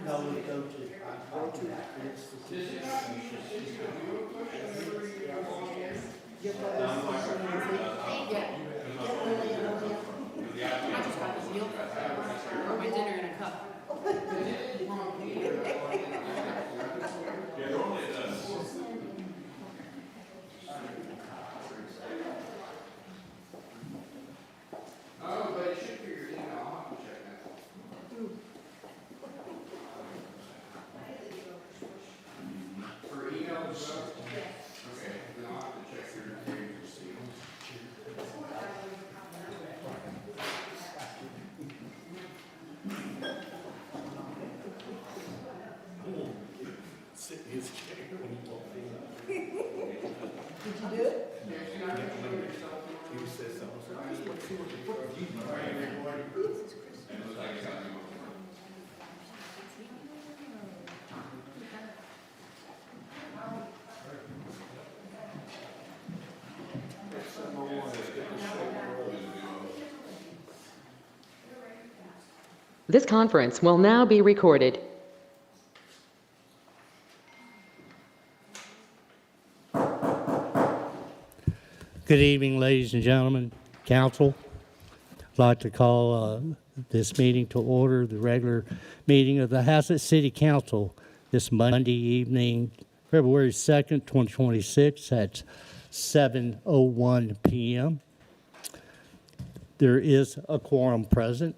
My dinner in a cup. Oh, but it should be your email. I'll have to check that. For email as well? Okay, then I'll have to check your name to see. Sit in his chair when he walked in. Did you do it? He said something. So I just want to see what you This conference will now be recorded. Good evening, ladies and gentlemen, council. I'd like to call this meeting to order, the regular meeting of the Haslet City Council this Monday evening, February 2nd, 2026 at 7:01 p.m. There is a quorum present.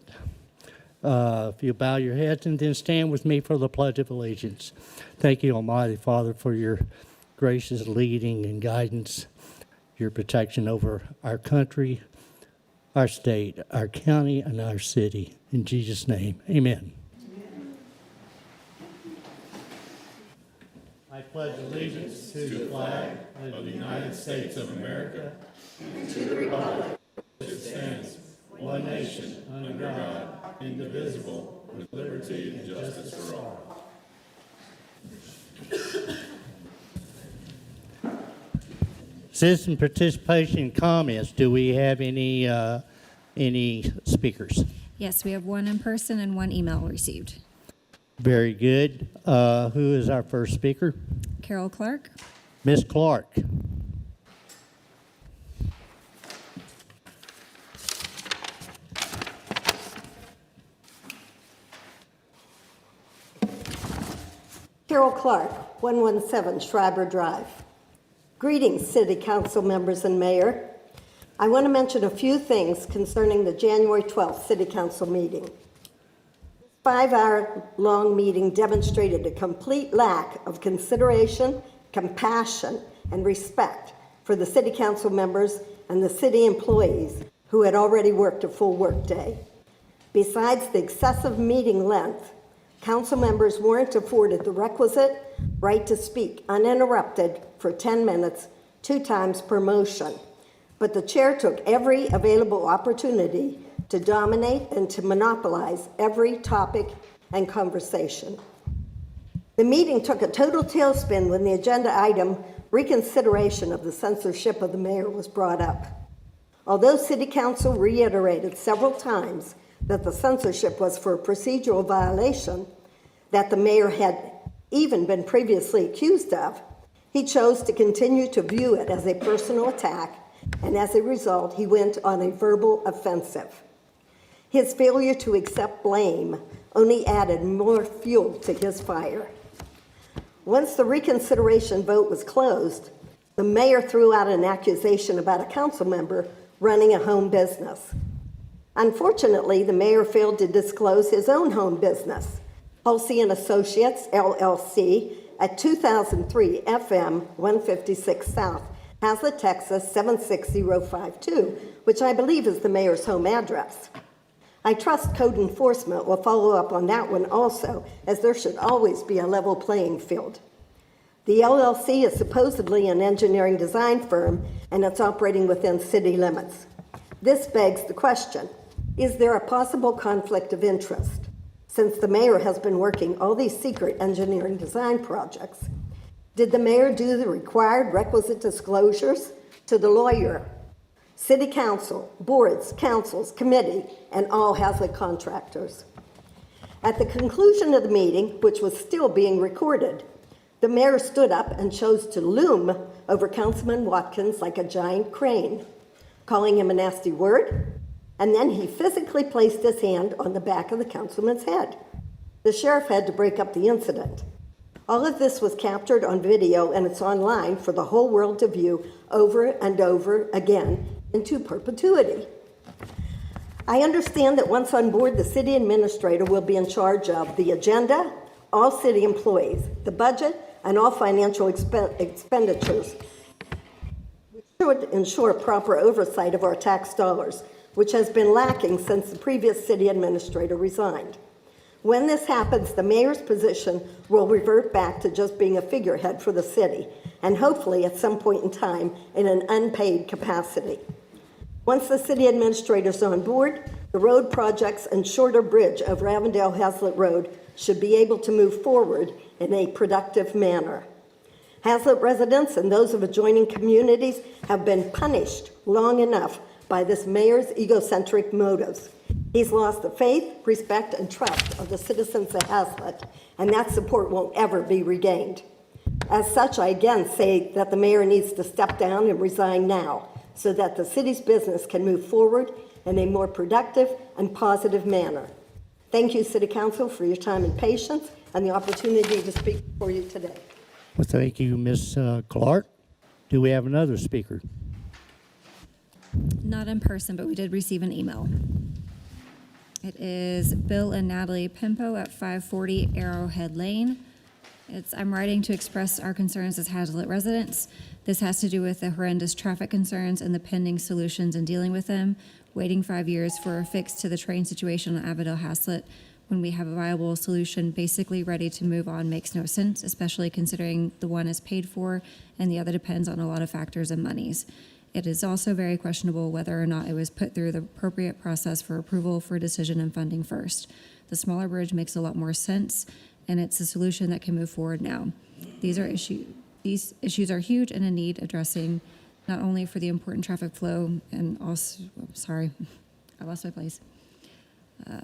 If you bow your heads and then stand with me for the Pledge of Allegiance. Thank you, Almighty Father, for your gracious leading and guidance, your protection over our country, our state, our county, and our city. In Jesus' name, amen. I pledge allegiance to the flag of the United States of America and to the republic that stands one nation under God, indivisible, with liberty and justice for all. Citizen participation and comments. Do we have any speakers? Yes, we have one in person and one email received. Very good. Who is our first speaker? Carol Clark. Ms. Clark. Carol Clark, 117 Schreiber Drive. Greetings, City Council members and Mayor. I want to mention a few things concerning the January 12th City Council meeting. This 5-hour-long meeting demonstrated a complete lack of consideration, compassion, and respect for the City Council members and the city employees who had already worked a full workday. Besides the excessive meeting length, council members weren't afforded the requisite right to speak uninterrupted for 10 minutes, 2 times per motion. But the chair took every available opportunity to dominate and to monopolize every topic and conversation. The meeting took a total tailspin when the agenda item reconsideration of the censorship of the mayor was brought up. Although City Council reiterated several times that the censorship was for a procedural violation that the mayor had even been previously accused of, he chose to continue to view it as a personal attack, and as a result, he went on a verbal offensive. His failure to accept blame only added more fuel to his fire. Once the reconsideration vote was closed, the mayor threw out an accusation about a council member running a home business. Unfortunately, the mayor failed to disclose his own home business, Hulsey & Associates, LLC, at 2003 FM 156 South, Haslet, Texas 76052, which I believe is the mayor's home address. I trust code enforcement will follow up on that one also, as there should always be a level playing field. The LLC is supposedly an engineering design firm, and it's operating within city limits. This begs the question, is there a possible conflict of interest? Since the mayor has been working all these secret engineering design projects, did the mayor do the required requisite disclosures to the lawyer, city council, boards, councils, committee, and all Haslet contractors? At the conclusion of the meeting, which was still being recorded, the mayor stood up and chose to loom over Councilman Watkins like a giant crane, calling him a nasty word, and then he physically placed his hand on the back of the councilman's head. The sheriff had to break up the incident. All of this was captured on video, and it's online for the whole world to view over and over again into perpetuity. I understand that once on board, the city administrator will be in charge of the agenda, all city employees, the budget, and all financial expenditures, which should ensure proper oversight of our tax dollars, which has been lacking since the previous city administrator resigned. When this happens, the mayor's position will revert back to just being a figurehead for the city, and hopefully at some point in time in an unpaid capacity. Once the city administrator's on board, the road projects and shorter bridge over Avondale-Haslet Road should be able to move forward in a productive manner. Haslet residents and those of adjoining communities have been punished long enough by this mayor's egocentric motives. He's lost the faith, respect, and trust of the citizens of Haslet, and that support won't ever be regained. As such, I again say that the mayor needs to step down and resign now, so that the city's business can move forward in a more productive and positive manner. Thank you, City Council, for your time and patience and the opportunity to speak before you today. Well, thank you, Ms. Clark. Do we have another speaker? Not in person, but we did receive an email. It is Bill and Natalie Pimpo at 540 Arrowhead Lane. I'm writing to express our concerns as Haslet residents. This has to do with the horrendous traffic concerns and the pending solutions in dealing with them. Waiting 5 years for a fix to the train situation on Avondale-Haslet when we have a viable solution basically ready to move on makes no sense, especially considering the one is paid for and the other depends on a lot of factors and monies. It is also very questionable whether or not it was put through the appropriate process for approval for decision and funding first. The smaller bridge makes a lot more sense, and it's a solution that can move forward now. These issues are huge and in need addressing, not only for the important traffic flow and also, sorry, I lost my place.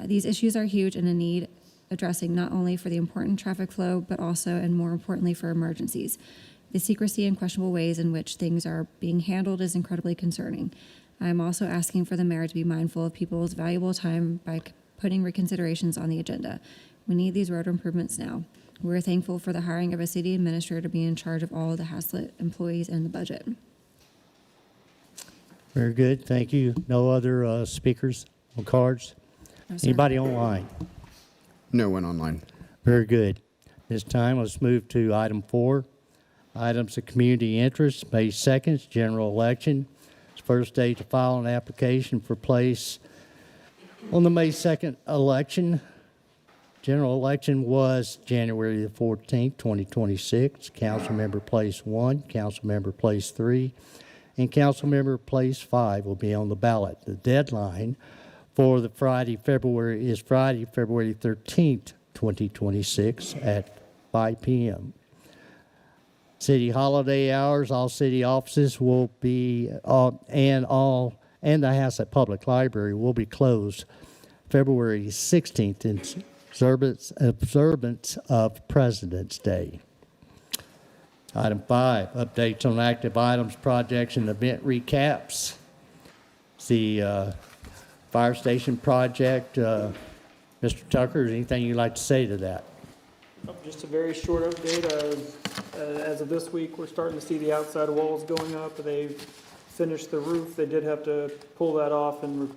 These issues are huge and in need addressing not only for the important traffic flow, but also and more importantly for emergencies. The secrecy and questionable ways in which things are being handled is incredibly concerning. I am also asking for the mayor to be mindful of people's valuable time by putting reconsiderations on the agenda. We need these road improvements now. We're thankful for the hiring of a city administrator to be in charge of all of the Haslet employees and the budget. Very good, thank you. No other speakers on cards? No, sir. Anybody online? No one online. Very good. This time, let's move to item 4. Items of community interest, May 2nd, general election. It's first day to file an application for place on the May 2nd election. General election was January the 14th, 2026. Council member place 1, council member place 3, and council member place 5 will be on the ballot. The deadline for the Friday, February 13th, 2026 at 5 p.m. City holiday hours, all city offices will be, and the Haslet Public Library will be closed February 16th in observance of President's Day. Item 5, updates on active items, projects, and event recaps. The fire station project, Mr. Tucker, is anything you'd like to say to that? Just a very short update. As of this week, we're starting to see the outside walls going up. They've finished the roof. They did have to pull that off and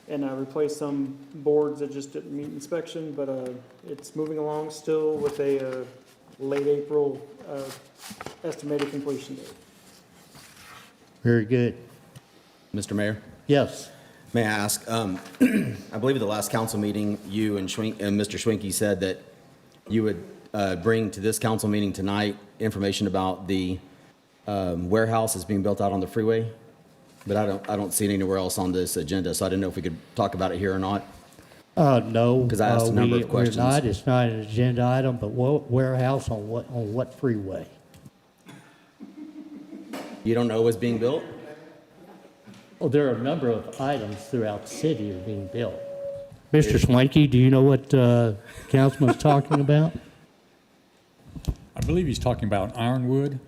replace some boards that just didn't meet inspection, but it's moving along still with a late April estimated completion date. Very good. Mr. Mayor, Yes. may I ask, I believe at the last council meeting, you and Mr. Schwenke said that you would bring to this council meeting tonight information about the warehouse that's being built out on the freeway, but I don't see it anywhere else on this agenda, so I didn't know if we could talk about it here or not. No. Because I asked a number of questions. It's not an agenda item, but what warehouse on what freeway? You don't know what's being built? Well, there are a number of items throughout the city that are being built. Mr. Swanky, do you know what Councilman's talking about? I believe he's talking about Ironwood.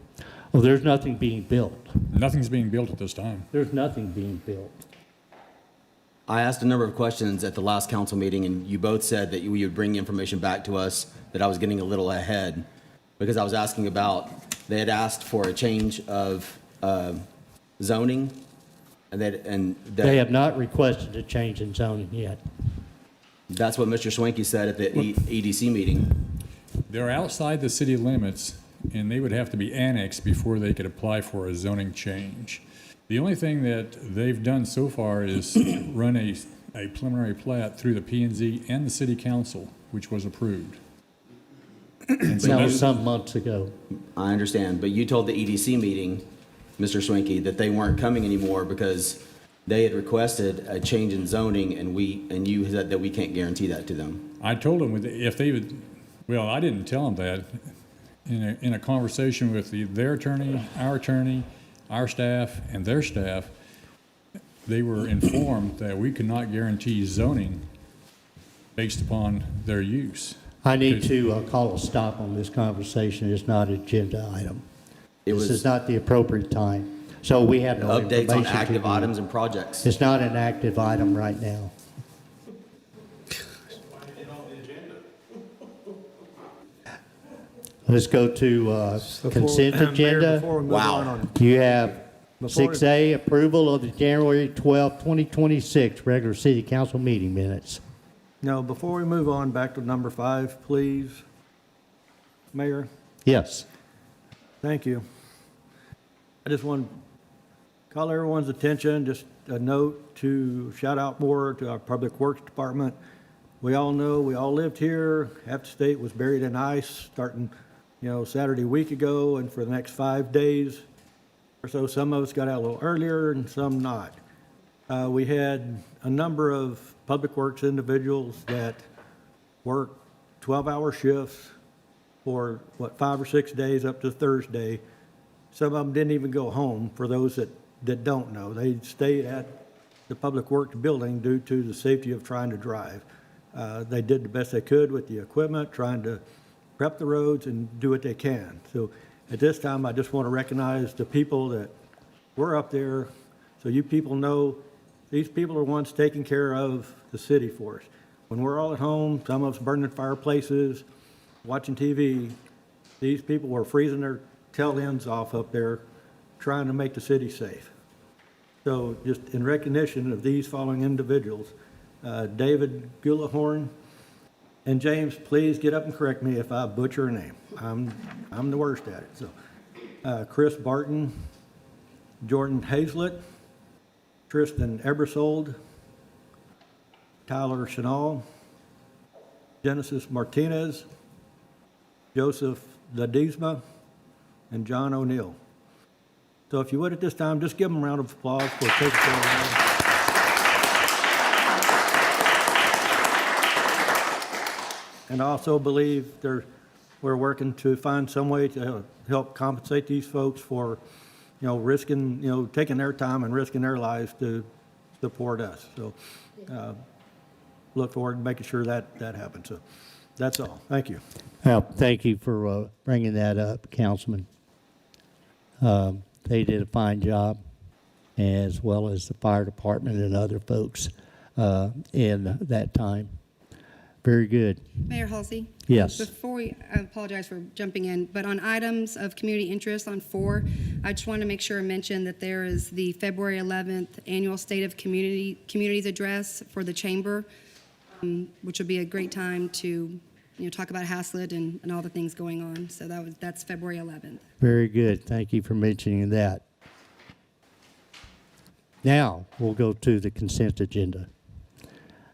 Well, there's nothing being built. Nothing's being built at this time. There's nothing being built. I asked a number of questions at the last council meeting, and you both said that you would bring information back to us, that I was getting a little ahead, because I was asking about, they had asked for a change of zoning, and They have not requested a change in zoning yet. that's what Mr. Swanky said at the EDC meeting. They're outside the city limits, and they would have to be annexed before they could apply for a zoning change. The only thing that they've done so far is run a preliminary plat through the P&Z and the city council, which was approved. And so That was that's- some months ago. I understand, but you told the EDC meeting, Mr. Swanky, that they weren't coming anymore because they had requested a change in zoning, and you said that we can't guarantee that to them. I told them if they would, well, I didn't tell them that. In a conversation with their attorney, our staff, and their staff, they were informed that we could not guarantee zoning based upon their use. I need to call a stop on this conversation. It's not an agenda item. This is not the appropriate time. So we have no Updates information on to active give. items and projects. It's not an active item right now. Let's go to consent agenda. Before we move Wow. on, You have Before we- 6A, approval of the January 12, 2026 regular city council meeting minutes. no, before we move on, back to number 5, please. Mayor, Yes. thank you. I just want to call everyone's attention, just a note to shout out more to our Public Works Department. We all know, we all lived here, half the state was buried in ice starting, Saturday week ago, and for the next 5 days or so, some of us got out a little earlier and some not. We had a number of Public Works individuals that worked 12-hour shifts for, 5 or 6 days up to Thursday. Some of them didn't even go home, for those that don't know. They stayed at the Public Works building due to the safety of trying to drive. They did the best they could with the equipment, trying to prep the roads and do what they can. So at this time, I just want to recognize the people that were up there, so you people know these people are ones taking care of the city for us. When we're all at home, some of us burning fireplaces, watching TV, these people were freezing their tail ends off up there, trying to make the city safe. So just in recognition of these following individuals, David Gulahorn, and James, please get up and correct me if I butcher a name. I'm the worst at it. So, Chris Barton, Jordan Haslet, Tristan Ebersold, Tyler Chanel, Genesis Martinez, Joseph Ledesma, and John O'Neill. So if you would at this time, just give them a round of applause for taking care of that. And I also believe we're working to find some way to help compensate these folks for, risking, taking their time and risking their lives to support us. So look forward to making sure that happens. So that's all. Thank you. Well, thank you for bringing that up, Councilman. They did a fine job, as well as the fire department and other folks in that time. Very good. Mayor Halsey? Yes. I apologize for jumping in, but on items of community interest on 4, I just want to make sure I mention that there is the February 11th Annual State of Communities Address for the Chamber, which would be a great time to, talk about Haslet and all the things going on. So that's February 11th. Very good. Thank you for mentioning that. Now, we'll go to the consent agenda.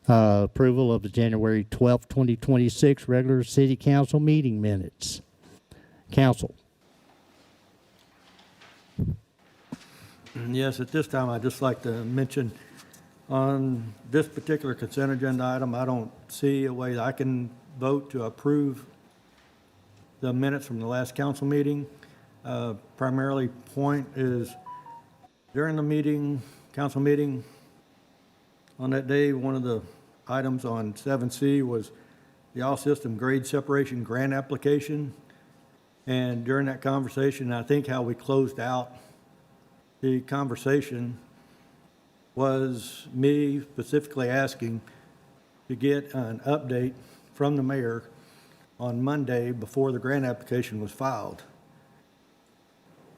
Approval of the January 12th, 2026 regular city council meeting minutes. Council. Yes, at this time, I'd just like to mention on this particular consent agenda item, I don't see a way that I can vote to approve the minutes from the last council meeting. Primarily point is during the meeting, council meeting, on that day, one of the items on 7C was the all-system grade separation grant application. And during that conversation, I think how we closed out the conversation was me specifically asking to get an update from the mayor on Monday before the grant application was filed.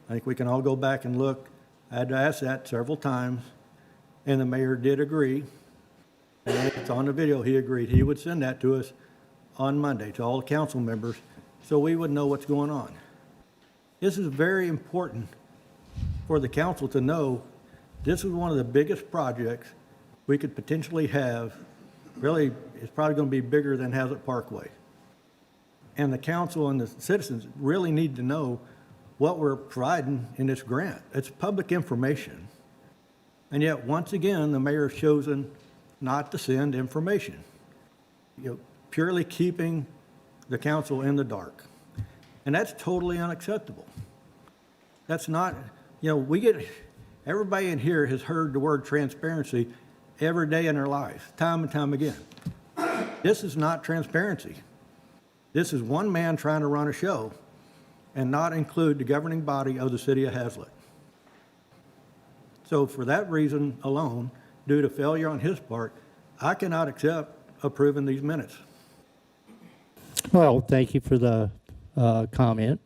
I think we can all go back and look. I had to ask that several times, and the mayor did agree. And it's on the video, he agreed he would send that to us on Monday to all the council members so we would know what's going on. This is very important for the council to know. This is one of the biggest projects we could potentially have. Really, it's probably going to be bigger than Haslet Parkway. And the council and the citizens really need to know what we're providing in this grant. It's public information. And yet, once again, the mayor has chosen not to send information, purely keeping the council in the dark. And that's totally unacceptable. That's not, everybody in here has heard the word transparency every day in their life, time and time again. This is not transparency. This is one man trying to run a show and not include the governing body of the city of Haslet. So for that reason alone, due to failure on his part, I cannot accept approving these minutes. Well, thank you for the comment.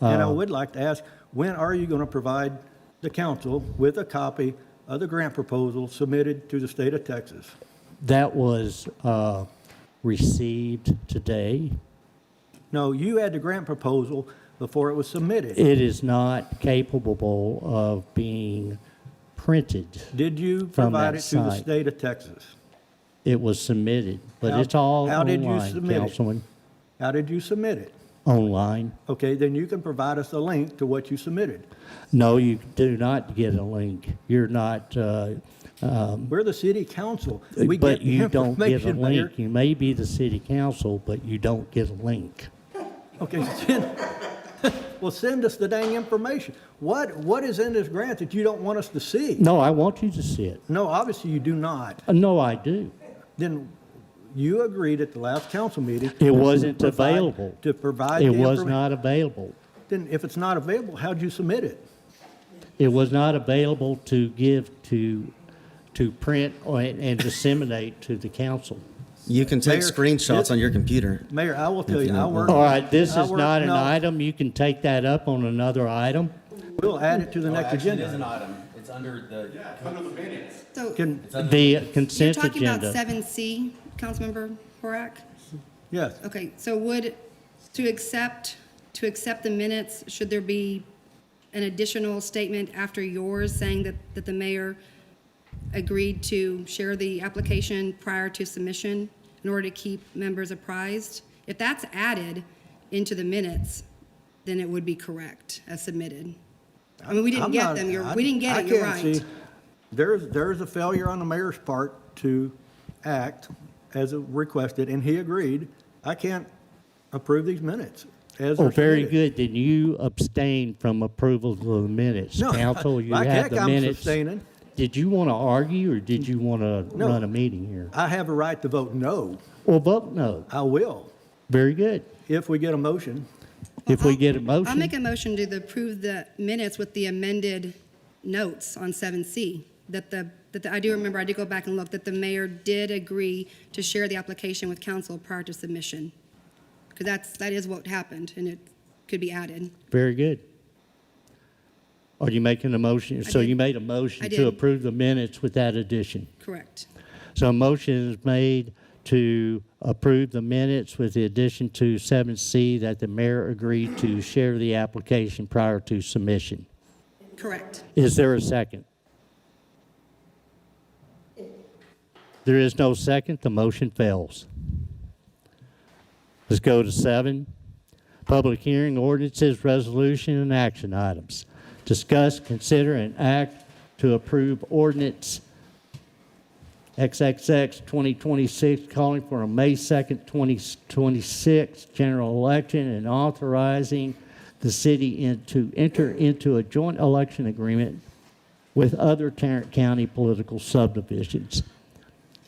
And I would like to ask, when are you going to provide the council with a copy of the grant proposal submitted to the state of Texas? That was received today. No, you had the grant proposal before it was submitted. It is not capable of being printed. Did you from provide that it to the site. state of Texas? It was submitted, but How- it's all how did you online, submit it? Councilman. How did you submit it? Online. Okay, then you can provide us a link to what you submitted. No, you do not get a link. You're not, We're the city council. We but get you don't get a information, Mayor. link. You may be the city council, but you don't get a link. Okay, well, send us the dang information. What is in this grant that you don't want us to see? No, I want you to see it. No, obviously you do not. No, I do. Then you agreed at the last council meeting. It wasn't to provide- available. To provide It the was information. not available. Then if it's not available, how'd you submit it? It was not available to give to print and disseminate to the council. You can take Mayor, screenshots this- on your computer. Mayor, I will tell If you, you I don't work. know. All right, this I is work- not an no, item. You can take that up on another item. We'll add it to the next agenda. item. It's under the. Under the minutes. So Can, The you're consent talking about agenda. 7C, Councilmember Horak? yes, Okay, so to accept the minutes, should there be an additional statement after yours saying that the mayor agreed to share the application prior to submission in order to keep members apprised? If that's added into the minutes, then it would be correct as submitted. I mean, we didn't I'm get not- them, I- we didn't get I it, you're can't right. see- There's a failure on the mayor's part to act as requested, and he agreed. I can't approve these minutes as Oh, they're very submitted. good. Then you abstain from approval of the minutes. No, Council, you like have heck the I'm minutes. abstaining. Did you want to argue or did you want to No. run a meeting here? I have a right to vote no. Well, vote no. I will, Very good. if we get a motion. If we get a I'll motion, make a motion to approve the minutes with the amended notes on 7C. I do remember, I did go back and look, that the mayor did agree to share the application with council prior to submission. Because that is what happened, and it could be added. very good. Are you making a motion? So did. you made a motion I to did. approve the minutes with that addition. Correct. So a motion is made to approve the minutes with the addition to 7C that the mayor agreed to share the application prior to submission. Correct. Is there a second? There is no second, the motion fails. Let's go to 7. Public hearing, ordinances, resolution, and action items. Discuss, consider, and act to approve ordinance XXX 2026, calling for a May 2nd, 2026 general election and authorizing the city to enter into a joint election agreement with other Tarrant County political subdivisions.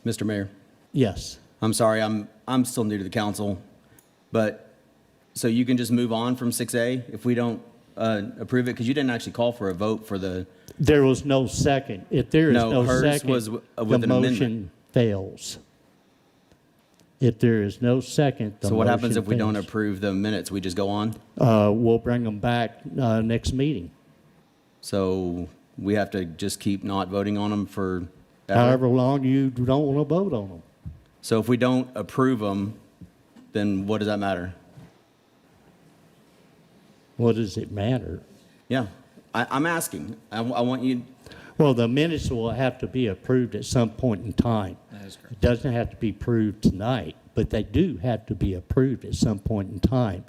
Mr. Mayor, Yes. I'm sorry, I'm still new to the council, but, so you can just move on from 6A if we don't approve it? Because you didn't actually call for a vote for the, There was no second. If there is No, no hers second, was with an the amendment. motion fails. If there is no second, the so what happens motion if we don't fails. approve the minutes? We just go on? We'll bring them back next meeting. So we have to just keep not voting on them for However long you don't want to vote on them. So if we don't approve them, then what does that matter? What does it matter? Yeah, I'm asking. I want you, Well, the minutes will have to be approved at some point in time. That is correct. It doesn't have to be approved tonight, but they do have to be approved at some point in time.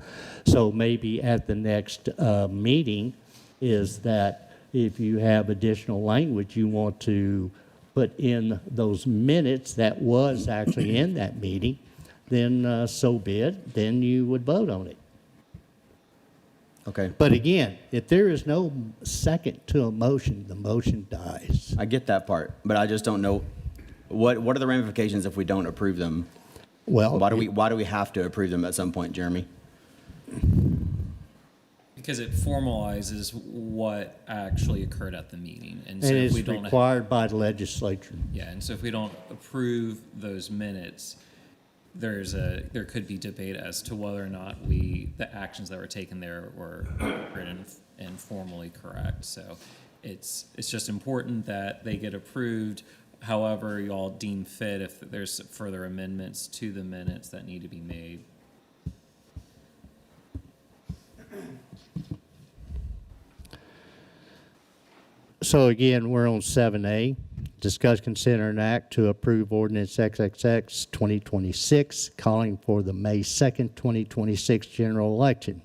So maybe at the next meeting is that if you have additional language you want to put in those minutes that was actually in that meeting, then so be it, then you would vote on it. okay, But again, if there is no second to a motion, the motion dies. I get that part, but I just don't know, what are the ramifications if we don't approve them? Well, Why do we have to approve them at some point, Jeremy? Because it formalizes what actually occurred at the meeting. And so and if it's we don't, required by the legislature. yeah, and so if we don't approve those minutes, there could be debate as to whether or not the actions that were taken there were appropriate and formally correct. So it's just important that they get approved. However, you all deem fit, if there's further amendments to the minutes that need to be made. So again, we're on 7A. Discuss, consider, and act to approve ordinance XXX 2026, calling for the May 2nd, 2026 general election,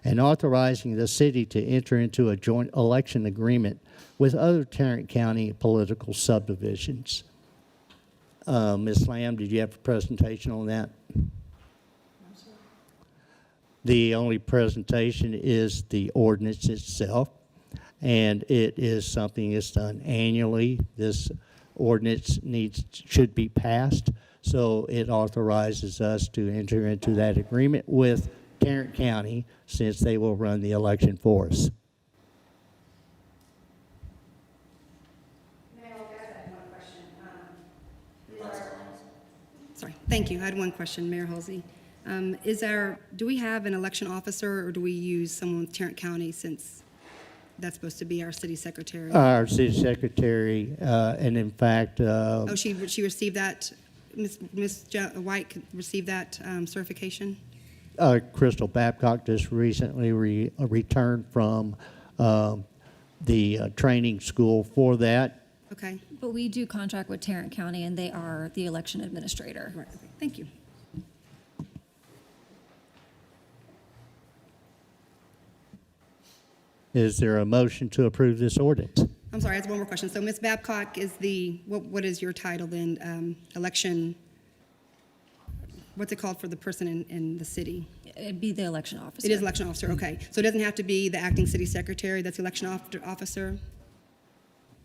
and authorizing the city to enter into a joint election agreement with other Tarrant County political subdivisions. Ms. Lamb, did you have a presentation on that? The only presentation is the ordinance itself, and it is something that's done annually. This ordinance should be passed, so it authorizes us to enter into that agreement with Tarrant County since they will run the election for us. Sorry, thank you. I had one question, Mayor Halsey. Do we have an election officer, or do we use someone with Tarrant County since that's supposed to be our city secretary? Our city secretary, and in fact, Oh, she received that, Ms. White received that certification? Crystal Babcock just recently returned from the training school for that. Okay, But we do contract with Tarrant County, and they are the election administrator. right, okay, thank you. Is there a motion to approve this ordinance? I'm sorry, I have one more question. So Ms. Babcock is what is your title then? Election, what's it called for the person in the city? It'd be the election officer. It is election officer, okay. So it doesn't have to be the acting city secretary, that's the election officer?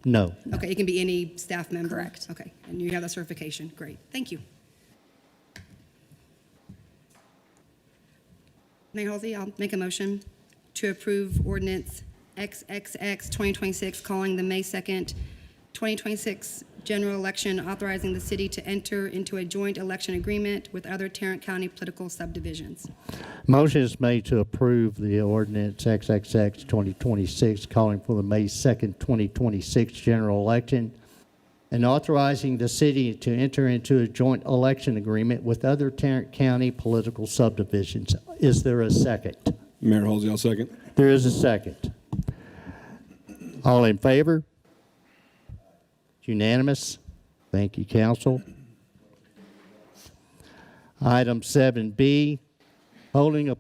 No. Okay, it can be any staff member? Correct. Okay, and you have that certification, great, thank you. Mayor Halsey, I'll make a motion to approve ordinance XXX 2026, calling the May 2nd, 2026 general election, authorizing the city to enter into a joint election agreement with other Tarrant County political subdivisions. Motion is made to approve the ordinance XXX 2026, calling for the May 2nd, 2026 general election, and authorizing the city to enter into a joint election agreement with other Tarrant County political subdivisions. Is there a second? Mayor Halsey, I'll second. There is a second. All in favor? Unanimous. Thank you, council. Item 7B, holding a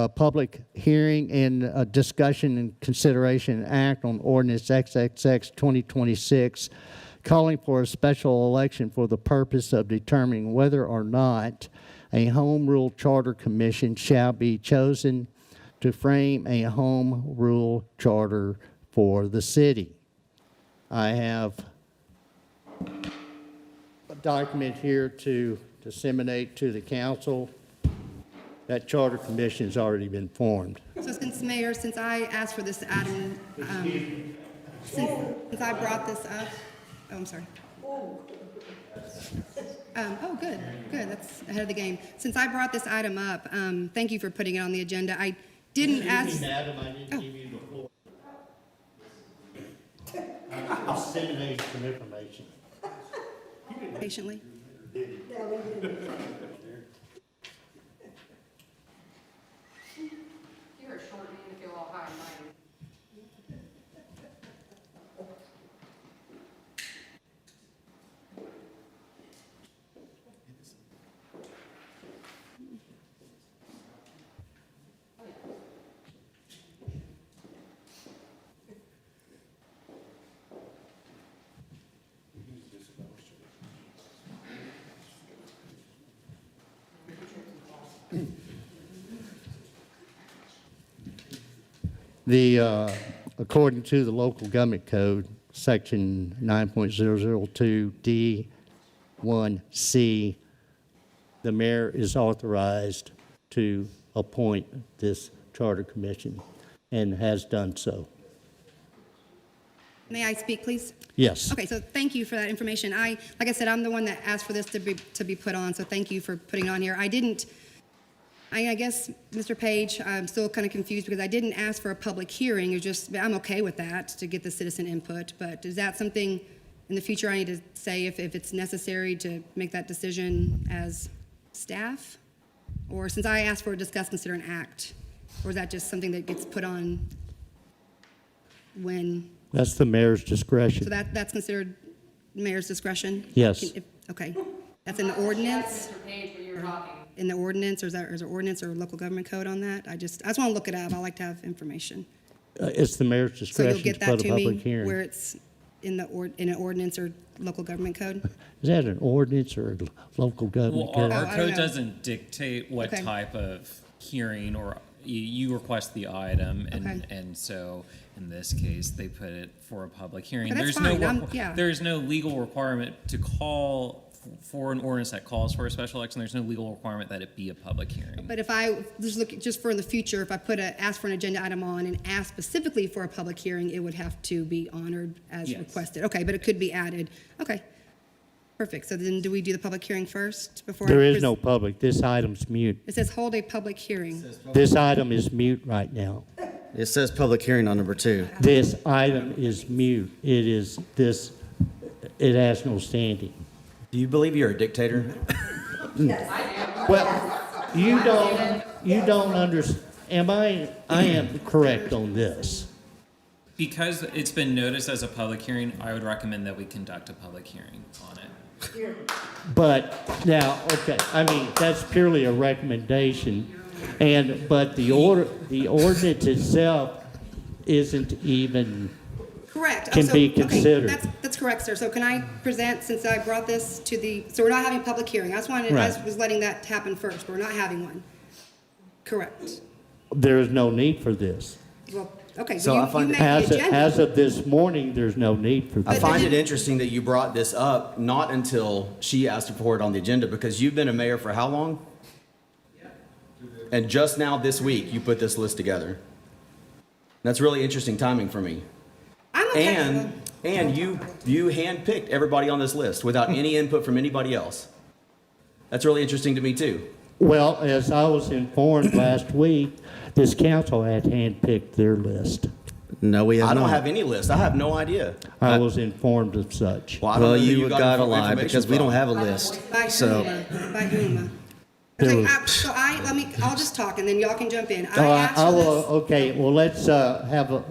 public hearing and a discussion and consideration and act on ordinance XXX 2026, calling for a special election for the purpose of determining whether or not a home rule charter commission shall be chosen to frame a home rule charter for the city. I have document here to disseminate to the council. That charter commission has already been formed. So since Mayor, since I asked for this item, since I brought this up, oh, I'm sorry. Oh, good, that's ahead of the game. Since I brought this item up, thank you for putting it on the agenda. I didn't ask. Madam, I didn't give you the floor. I'll disseminate some information. Patiently. You're a short man to feel all high and mighty. According to the local government code, section 9.002 D1C, the mayor is authorized to appoint this charter commission and has done so. May I speak, please? Yes. Okay, so thank you for that information. Like I said, I'm the one that asked for this to be put on, so thank you for putting it on here. I guess, Mr. Page, I'm still kind of confused because I didn't ask for a public hearing. It's just, I'm okay with that, to get the citizen input. But is that something in the future I need to say if it's necessary to make that decision as staff? Or since I asked for a discuss, consider, and act? Or is that just something that gets put on when? That's the mayor's discretion. So that's considered mayor's discretion? Yes. Okay. That's in the ordinance? Mr. Page, when you were talking. In the ordinance, or is there ordinance or local government code on that? I just want to look it up. I like to have information. It's the mayor's So discretion you'll get to put that a to me, public hearing. where it's in an ordinance or local government code? Is that an ordinance or a local government Well, code? our I don't code know. doesn't dictate what Okay. type of hearing, or you request the item, Okay. and so in this case, they put it for a public hearing. Okay, that's There's no fine. Yeah. There's no legal requirement to call for an ordinance that calls for a special election. There's no legal requirement that it be a public hearing. But if I just for in the future, if I ask for an agenda item on and ask specifically for a public hearing, it would have to be honored as Yes. requested. Okay, but it could be added. Okay, perfect. So then, do we do the public hearing first before? There is no public. This item's mute. It says hold a public hearing. This item is mute right now. It says public hearing on number 2. This item is mute. It has no standing. Do you believe you're a dictator? Well, you don't understand. I am correct on this. Because it's been noticed as a public hearing, I would recommend that we conduct a public hearing on it. But now, okay, I mean, that's purely a recommendation. But the ordinance itself isn't even, Correct. Can be okay, considered. That's correct, sir. So can I present, since I brought this so we're not having a public hearing. I was letting that happen first. We're not having one. Correct. there is no need for this. Well, okay, So so I find you it- make the agenda. As of this morning, there's no need for I this. find it interesting that you brought this up not until she asked for it on the agenda, because you've been a mayor for how long? And just now this week, you put this list together. That's really interesting timing for me. I'm okay. And you handpicked everybody on this list without any input from anybody else. That's really interesting to me too. Well, as I was informed last week, this council had handpicked their list. No, we have I don't not. have any list. I have no idea. I was informed of such. Well, I don't know Well, who you got gotta information lie because we from. don't have a list. By So, Uma. By Uma. There Okay, was- I'll just talk and then y'all can jump in. Oh, I asked I for will, this. okay, well,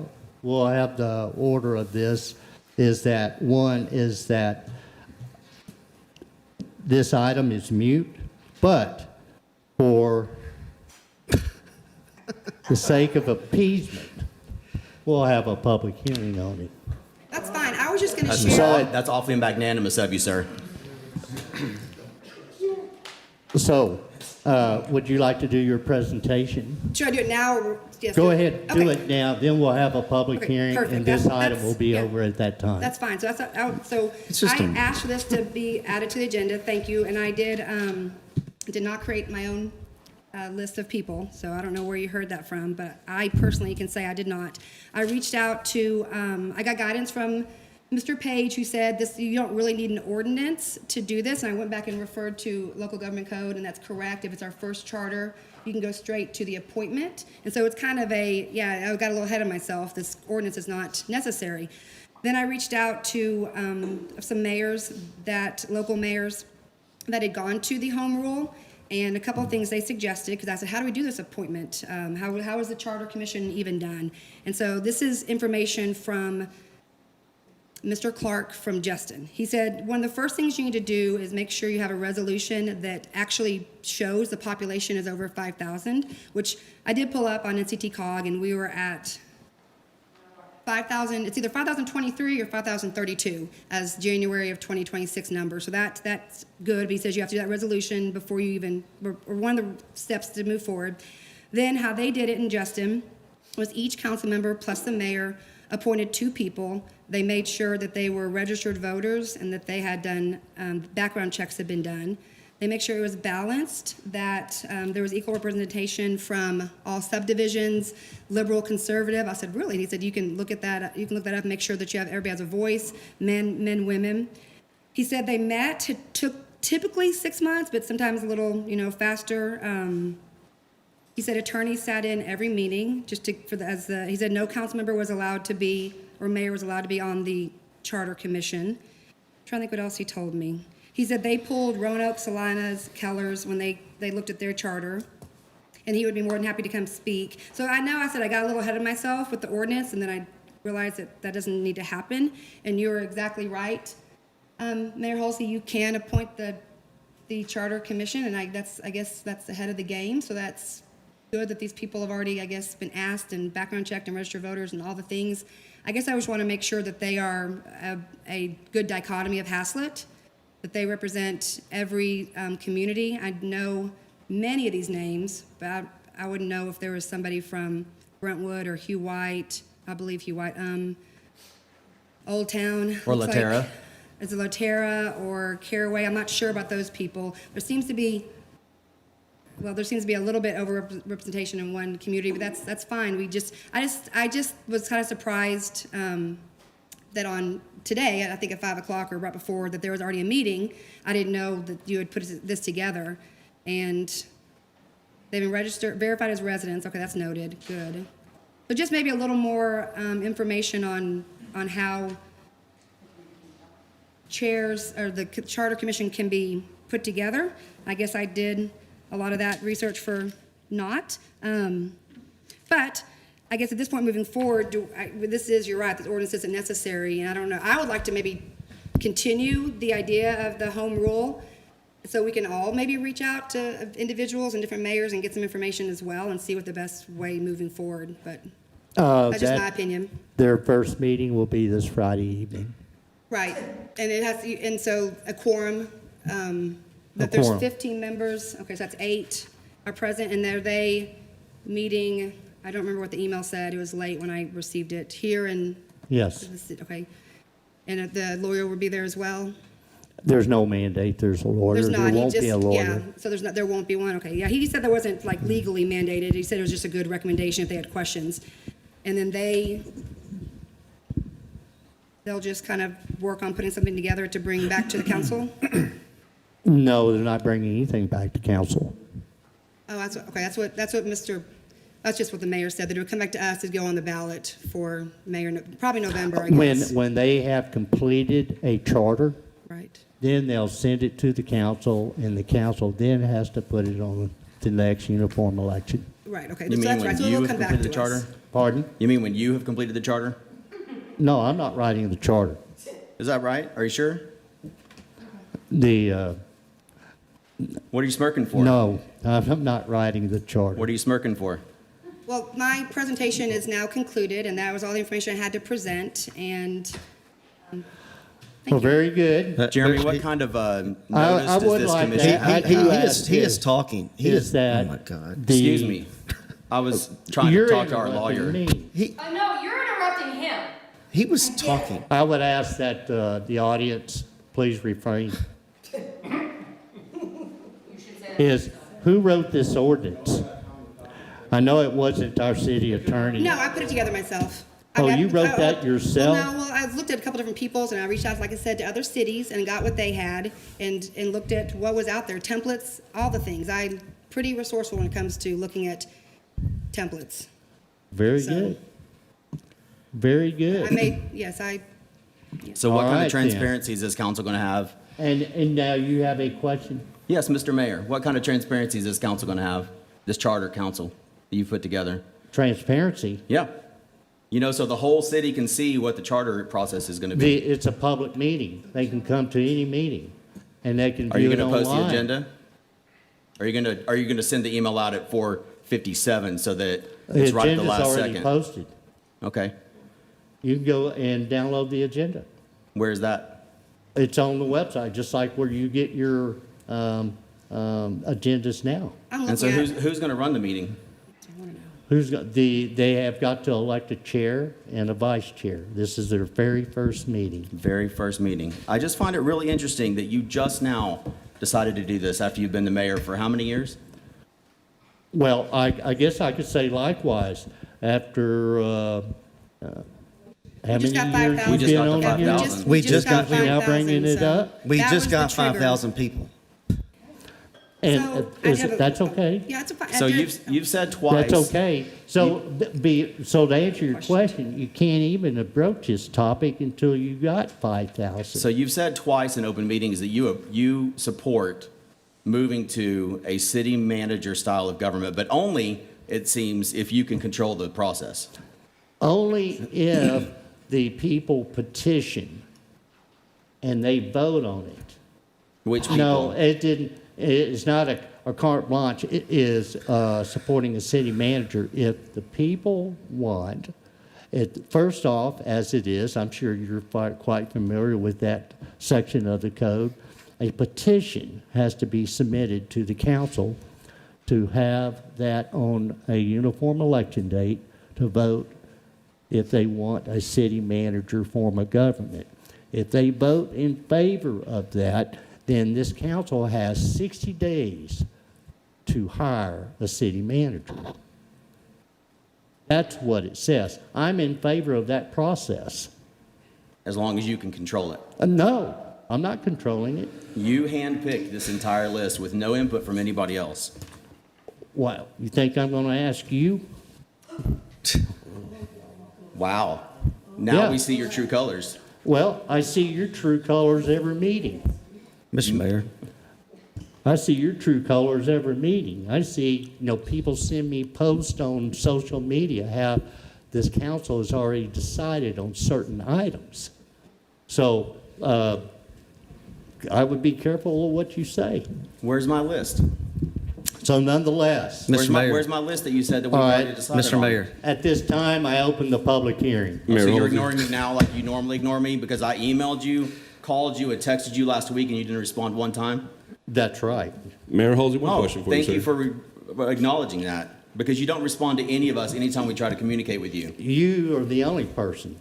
we'll have the order of this, is that, one, is that this item is mute, but for the sake of appeasement, we'll have a public hearing on it. That's fine. I was just gonna That's, share. that's awfully magnanimous of you, sir. So, Would you like to do your presentation? Should I do it now or? Yes, Go ahead, do Okay. it now, then we'll have a public Okay, hearing, perfect. and this That's- item will be yeah. over at that time. That's fine. So so just I a- asked for this to be added to the agenda. Thank you. And I did not create my own list of people, so I don't know where you heard that from, but I personally can say I did not. I reached out to, I got guidance from Mr. Page, who said this, you don't really need an ordinance to do this. And I went back and referred to local government code, and that's correct. If it's our first charter, you can go straight to the appointment. And so it's kind of I got a little ahead of myself. This ordinance is not necessary. Then I reached out to some mayors, local mayors that had gone to the home rule, and a couple of things they suggested, because I said, how do we do this appointment? How is the charter commission even done? And so this is information from Mr. Clark from Justin. He said, one of the first things you need to do is make sure you have a resolution that actually shows the population is over 5,000, which I did pull up on NCT COG, and we were at 5,000, it's either 5,023 or 5,032 as January of 2026 number. So that's good, but he says you have to do that resolution before you even, or one of the steps to move forward. Then how they did it in Justin was each council member plus the mayor appointed 2 people. They made sure that they were registered voters and that they had done, background checks had been done. They make sure it was balanced, that there was equal representation from all subdivisions, liberal, conservative. I said, really? And he said, you can look at that. You can look that up and make sure that everybody has a voice, men, women. He said they met. It took typically 6 months, but sometimes a little, faster. He said attorneys sat in every meeting he said no council member was allowed to be, or mayor was allowed to be on the charter commission. I'm trying to think what else he told me. He said they pulled Roanoke, Salinas, Kellers when they looked at their charter, and he would be more than happy to come speak. So I said I got a little ahead of myself with the ordinance, and then I realized that doesn't need to happen, and you're exactly right. Mayor Halsey, you can appoint the charter commission, and I guess that's the head of the game, so that's good that these people have already, been asked and background checked and registered voters and all the things. I guess I just want to make sure that they are a good dichotomy of Haslet, that they represent every community. I know many of these names, but I wouldn't know if there was somebody from Brentwood or Hugh White, I believe Hugh White, Old Town. Or Laterra. Is it Laterra or Caraway? I'm not sure about those people. There seems to be a little bit over representation in one community, but that's fine. I just was kind of surprised that on today, I think at 5 o'clock or right before, that there was already a meeting. I didn't know that you had put this together, and they've been verified as residents. Okay, that's noted. Good. So just maybe a little more information on how chairs or the charter commission can be put together. I guess I did a lot of that research for naught. But I guess at this point moving forward, you're right, this ordinance isn't necessary, and I don't know. I would like to maybe continue the idea of the home rule so we can all maybe reach out to individuals and different mayors and get some information as well and see what the best way moving forward, but that's just my opinion. Their first meeting will be this Friday evening. Right, and so a quorum, that A there's quorum. 15 members, okay, so that's 8 are present, and they meeting, I don't remember what the email said, it was late when I received it, here in, Yes, okay, and the lawyer will be there as well? there's no mandate, there's a lawyer. There's not, There he won't just, be a yeah, lawyer. so there won't be one, okay, yeah, he said there wasn't like legally mandated, he said it was just a good recommendation if they had questions, and then they'll just kind of work on putting something together to bring back to the council? No, they're not bringing anything back to council. Oh, that's just what the mayor said, that it would come back to us to go on the ballot for mayor, probably November, I guess. When they have completed a charter, Right, then they'll send it to the council, and the council then has to put it on the next uniform election. right, okay. You So mean that's right. when So you it'll have come back completed the to us. charter? Pardon? You mean when you have completed the charter? No, I'm not writing the charter. Is that right? Are you sure? What are you smirking for? No, I'm not writing the charter. What are you smirking for? Well, my presentation is now concluded, and that was all the information I had to present, and Well, very good. Jeremy, what kind of notice I does would this like commission that. have? I do ask He is this, talking. He is is, that oh my God. the- Excuse me. I was trying to You're talk to our interrupting lawyer. me. No, you're interrupting him. He was talking. I would ask that the audience please refrain. You should say that. Is, who wrote this ordinance? I know it wasn't our city attorney. No, I put it together myself. Oh, I you wrote that yourself? Well, no, I looked at a couple different people's, and I reached out, like I said, to other cities and got what they had and looked at what was out there, templates, all the things. I'm pretty resourceful when it comes to looking at templates. Very So- good. Very I good. So what All kind right, of transparency is this council going to have? And now you have a question? Yes, Mr. Mayor, what kind of transparency is this council going to have? This charter council that you put together? Transparency? Yeah. You know, so the whole city can see what the charter process is going to be. It's a public meeting. They can come to any meeting, and they can Are you view it going to online. post the agenda? Are you going to send the email out at 4:57 so that The it's right at the agenda's last already second? posted. Okay. You can go and download the agenda. Where is that? It's on the website, just like where you get your agendas now. I'm And so looking at, who's going to run the meeting? They have got to elect a chair and a vice chair. This is their very first meeting. Very first meeting. I just find it really interesting that you just now decided to do this after you've been the mayor for how many years? Well, I guess I could say likewise, after, how just many got years 5,000. you've We just been got to on 5,000. here? We just got- We're now 5,000, bringing it so up? We that just was got the trigger. 5,000 people. And So, I have a- that's okay? Yeah, it's a fine. So you've said twice. That's okay. So, so to answer your question, you can't even approach this topic until you got 5,000. So you've said twice in open meetings that you support moving to a city manager style of government, but only, it seems, if you can control the process. Only if the people petition and they vote on it. Which people? No, it didn't, it's not a carte blanche. It is supporting a city manager. If the people want, first off, as it is, I'm sure you're quite familiar with that section of the code, a petition has to be submitted to the council to have that on a uniform election date to vote if they want a city manager form of government. If they vote in favor of that, then this council has 60 days to hire a city manager. That's what it says. I'm in favor of that process. As long as you can control it. No, I'm not controlling it. You handpicked this entire list with no input from anybody else. Well, you think I'm going to ask you? Wow. Now Yeah. we see your true colors. Well, I see your true colors every meeting. Mr. Mayor, I see your true colors every meeting. I see, people send me posts on social media how this council has already decided on certain items. So I would be careful of what you say. Where's my list? So nonetheless, Mr. Mayor. Where's my list that you said that we All right, already decided Mr. on? Mayor, at this time, I open the public hearing. So Mayor you're Halsey. ignoring me now like you normally ignore me because I emailed you, called you, and texted you last week and you didn't respond one time? That's right. Mayor Halsey, one Oh, question for you, thank sir. you for acknowledging that because you don't respond to any of us anytime we try to communicate with you. You are the only person,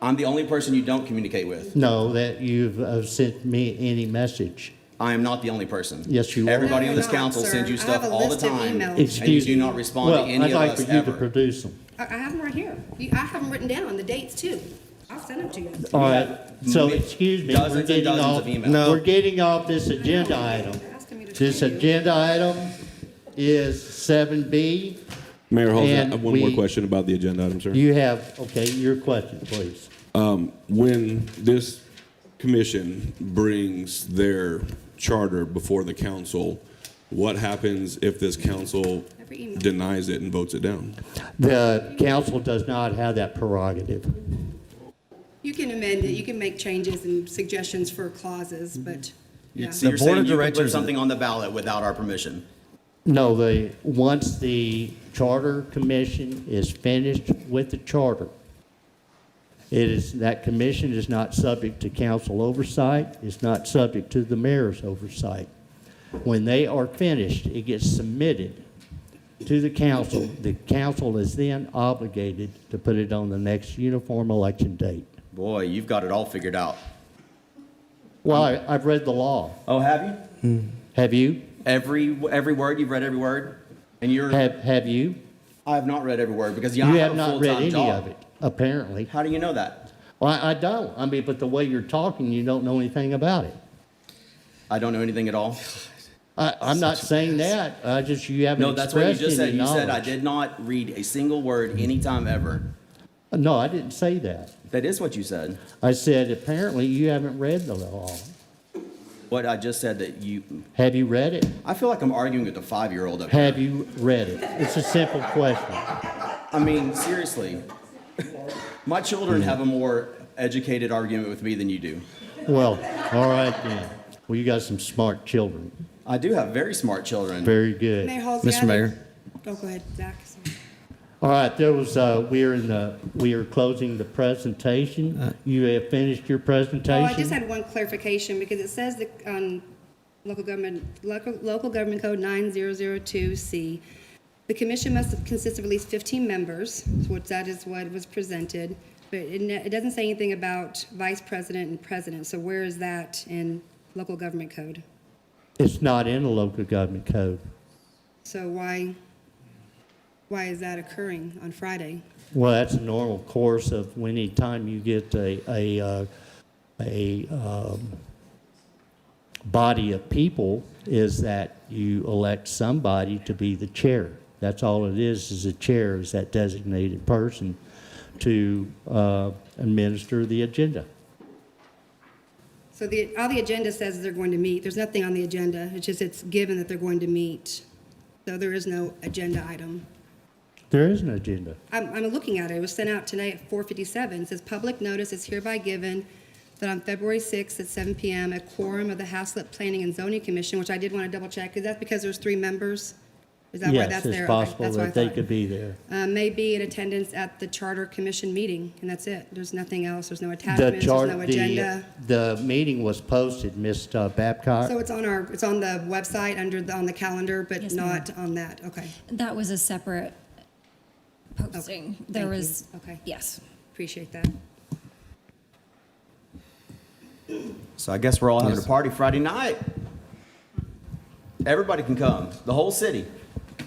I'm the only person you don't communicate with. no, that you've sent me any message. I am not the only person. Yes, you are. Everybody No, on this you're not, council sir. sends you I stuff have a all the list of time, emails. and you Excuse do me. not respond Well, to any I'd of like us for you ever. to produce them. I have them right here. I have them written down, the dates too. I'll send them to you. All right, so m- excuse me, dozens we're and getting dozens off, of emails. No. we're getting off this agenda item. They're asking me to This tell you. agenda item is 7B. Mayor Halsey, I and have one more we- question about the agenda item, sir. You have, okay, your question, please. When this commission brings their charter before the council, what happens if this council Every email. denies it and votes it down? The council does not have that prerogative. You can amend it, you can make changes and suggestions for clauses, but, yeah. So you're The Board saying of you can put Directors- something on the ballot without our permission? No, once the charter commission is finished with the charter, That commission is not subject to council oversight. It's not subject to the mayor's oversight. When they are finished, it gets submitted to the council. The council is then obligated to put it on the next uniform election date. Boy, you've got it all figured out. Well, I've read the law. Oh, have you? Have you? Every word, you've read every word? And you're... Have you? I have not read every word because You I have have a not read full-time any job. of it, apparently. How do you know that? Well, I don't. I mean, but the way you're talking, you don't know anything about it. I don't know anything at all. I'm not saying that. You haven't No, that's what you expressed just said. any You said I knowledge. did not read a single word anytime ever. No, I didn't say that. That is what you said. I said, apparently, you haven't read the law. What I just said that you... Have you read it? I feel like I'm arguing with a 5-year-old up here. Have you read it? It's a simple question. I mean, seriously. My children have a more educated argument with me than you do. Well, all right then. Well, you got some smart children. I do have very smart children. Very good. Mayor Halsey, Mr. Mayor. Oh, go ahead, Zach. Sorry. All right, we are closing the presentation. You have finished your presentation? Oh, I just had one clarification because it says that on local government code 9002C, the commission must consist of at least 15 members, which that is what was presented, but it doesn't say anything about vice president and president. So where is that in local government code? It's not in the local government code. So why is that occurring on Friday? Well, that's a normal course of any time you get a body of people, is that you elect somebody to be the chair. That's all it is a chair, is that designated person to administer the agenda. So all the agenda says they're going to meet. There's nothing on the agenda. It's given that they're going to meet. So there is no agenda item. There is an agenda. I'm looking at it. It was sent out tonight at 4:57. It says, public notice is hereby given that on February 6th at 7 p.m., a quorum of the Haslet Planning and Zoning Commission, which I did want to double check. Is that because there's 3 members? Is that why that's there? Yes, it's Okay, possible that's what I that they thought. could be there. May be in attendance at the Charter Commission meeting, and that's it. There's nothing else. There's no attachments, there's no agenda. The meeting was posted, Ms. Babcock. So it's on the website on the calendar, but Yes, not on that. Okay. That was a separate posting. There Thank you. was, Okay. yes. Appreciate that. So I guess we're all having a party Friday night. Everybody can come. The whole city.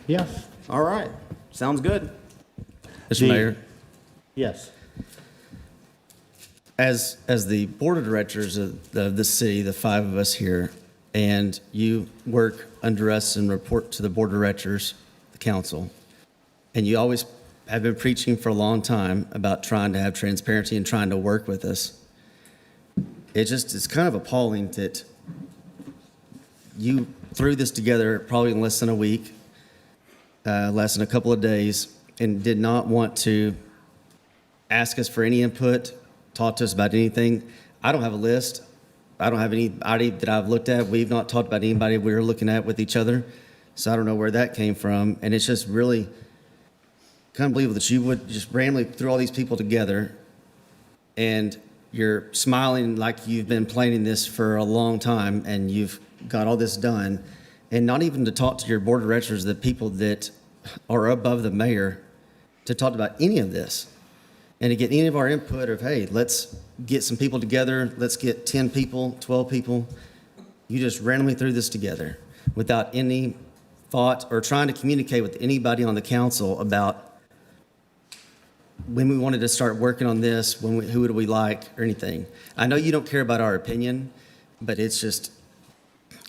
Yes. All right. Sounds good. Mr. Mayor, Yes. as the board of directors of the city, the 5 of us here, and you work under us and report to the board of directors, the council, and you always have been preaching for a long time about trying to have transparency and trying to work with us. It's kind of appalling that you threw this together probably in less than a week, less than a couple of days, and did not want to ask us for any input, talk to us about anything. I don't have a list. I don't have anybody that I've looked at. We've not talked about anybody we were looking at with each other. So I don't know where that came from. And it's just really kind of unbelievable that you would just randomly throw all these people together and you're smiling like you've been planning this for a long time and you've got all this done. And not even to talk to your board of directors, the people that are above the mayor, to talk about any of this and to get any of our input of, hey, let's get some people together. Let's get 10 people, 12 people. You just randomly threw this together without any thought or trying to communicate with anybody on the council about when we wanted to start working on this, who would we like or anything. I know you don't care about our opinion, but it's just,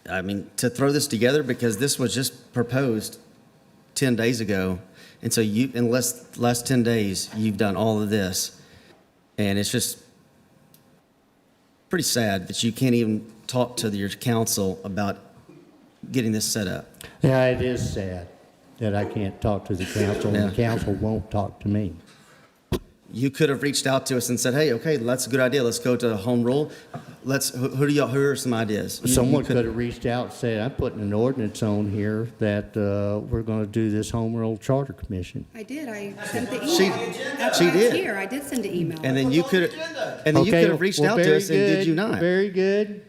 I mean, to throw this together because this was just proposed 10 days ago. And so you, in last 10 days, you've done all of this. And it's just pretty sad that you can't even talk to your council about getting this set up. Yeah, it is sad that I can't talk to the council and the council won't talk to me. you could have reached out to us and said, hey, okay, that's a good idea. Let's go to home rule. Who are some ideas? Someone could have reached out and said, I'm putting an ordinance on here that we're going to do this home rule charter commission. I did, I sent the She- email. That's she why I was did. here, I did send an email. And then you could have reached out to us, and did you not? Very good.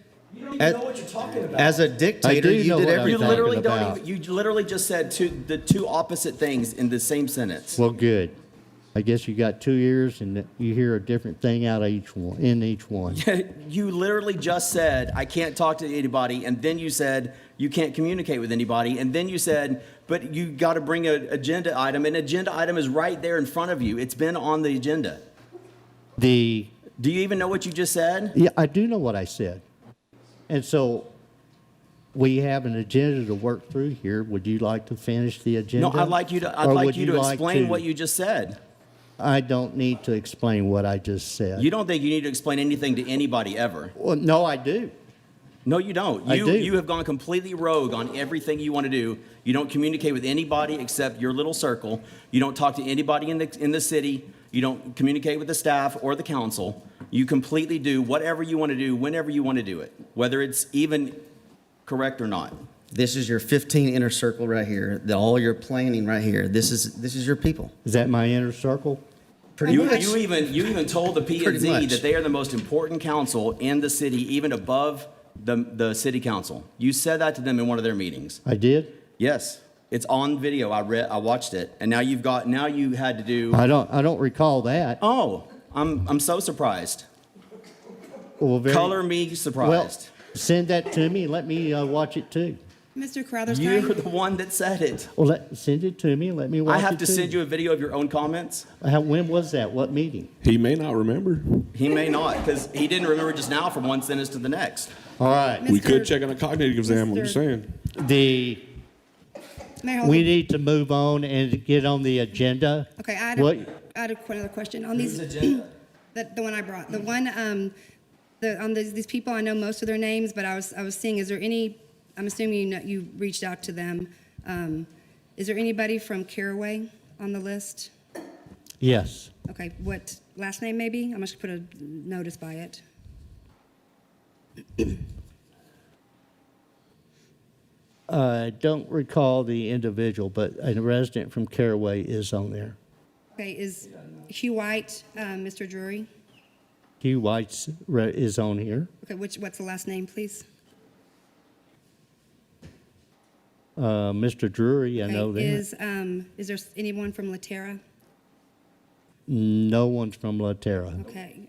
As a dictator, I do you know did what I'm everything. You literally talking don't about. even, you literally just said the two opposite things in the same sentence. Well, good. I guess you got 2 ears and you hear a different thing out of each one, in each one. You literally just said, I can't talk to anybody, and then you said, you can't communicate with anybody, and then you said, but you got to bring an agenda item, and agenda item is right there in front of you. It's been on the agenda. Do you even know what you just said? Yeah, I do know what I said. And so we have an agenda to work through here. Would you like to finish the agenda? No, I'd like you Or would to like explain to- what you just said. I don't need to explain what I just said. You don't think you need to explain anything to anybody ever? Well, no, I do. No, you don't. I do. You have gone completely rogue on everything you want to do. You don't communicate with anybody except your little circle. You don't talk to anybody in the city. You don't communicate with the staff or the council. You completely do whatever you want to do whenever you want to do it, whether it's even correct or not. This is your 15 inner circle right here. All your planning right here. This is your people. Is that my inner circle? Pretty much. You even told the P and Pretty Z much. that they are the most important council in the city, even above the city council. You said that to them in one of their meetings. I did? Yes, it's on video. I watched it, and now you had to do. I don't recall that. Oh, I'm so surprised. Well, Color me surprised. Well, send that to me and let me watch it too. Mr. Carruthers, You're can the one that said it. Well, send it to me and let me watch I it have to too. send you a video of your own comments. When was that? What meeting? He may not remember. He may not, because he didn't remember just now from one sentence to the next. All right. We could check on a cognitive exam, I'm just saying. Mayor, hold We on. need to move on and get on the agenda. Okay, I What- had another question on these. Whose agenda? The one I brought, the one, on these people, I know most of their names, but I was seeing, is there any, I'm assuming you reached out to them. Is there anybody from Caraway on the list? Yes. Okay, what, last name maybe? I'm just gonna put a notice by it. I don't recall the individual, but a resident from Caraway is on there. Okay, is Hugh White, Mr. Drury? Hugh White is on here. Okay, what's the last name, please? Mr. Drury, I know Okay, that. is there anyone from Laterra? No one's from Laterra. Okay,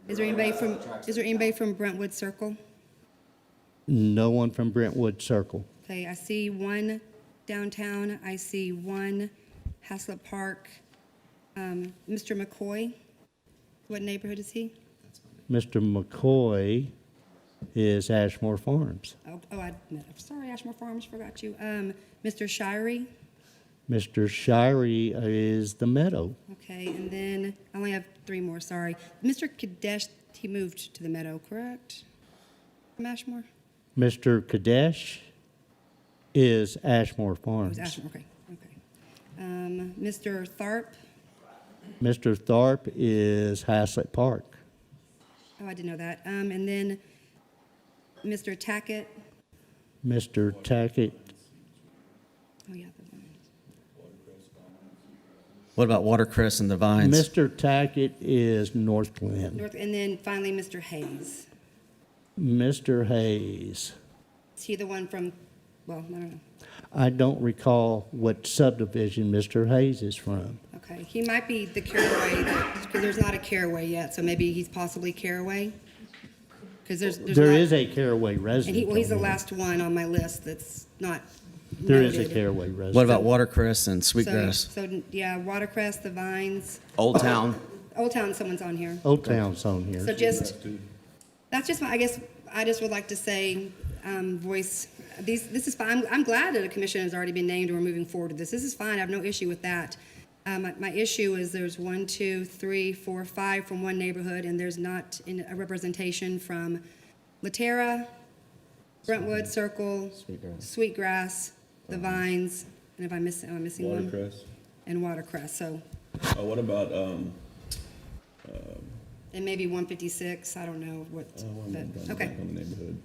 is there anybody from Brentwood Circle? No one from Brentwood Circle. Okay, I see one downtown, I see one Haslet Park. Mr. McCoy, what neighborhood is he? Mr. McCoy is Ashmore Farms. Sorry, Ashmore Farms, forgot you. Mr. Shirey, Mr. Shirey is the Meadow. okay, and then I only have three more, sorry. Mr. Kadesh, he moved to the Meadow, correct? From Ashmore? Mr. Kadesh is Ashmore Oh, it Farms. was Ashmore, okay. Mr. Tharp, Mr. Tharp is Haslet Park. oh, I didn't know that. And then Mr. Tackett, Mr. Tackett, oh, yeah. What about Watercress and the Vines? Mr. Tackett is North Glen. And then finally, Mr. Hayes. Mr. Hayes. Is he the one from, well, I don't know. I don't recall what subdivision Mr. Hayes is from. Okay, he might be the Caraway, because there's not a Caraway yet, so maybe he's possibly Caraway? Because there's There not- is a Caraway And resident. he's the on there. last one on my list that's not There is a noted. Caraway resident. What about Watercress and Sweetgrass? So, yeah, Watercress, the Vines, Old Town. Old Town, someone's on here. Old Town's on here. So that's just my, I guess, I just would like to say, voice, this is fine. I'm glad that a commission has already been named and we're moving forward with this. This is fine, I have no issue with that. My issue is there's 1, 2, 3, 4, 5 from one neighborhood, and there's not a representation from Laterra, Brentwood Circle, Sweetgrass, the Vines, and am I missing one? Watercress. And Watercress, so, What about And maybe 156, I don't know what, but, okay. On the neighborhood.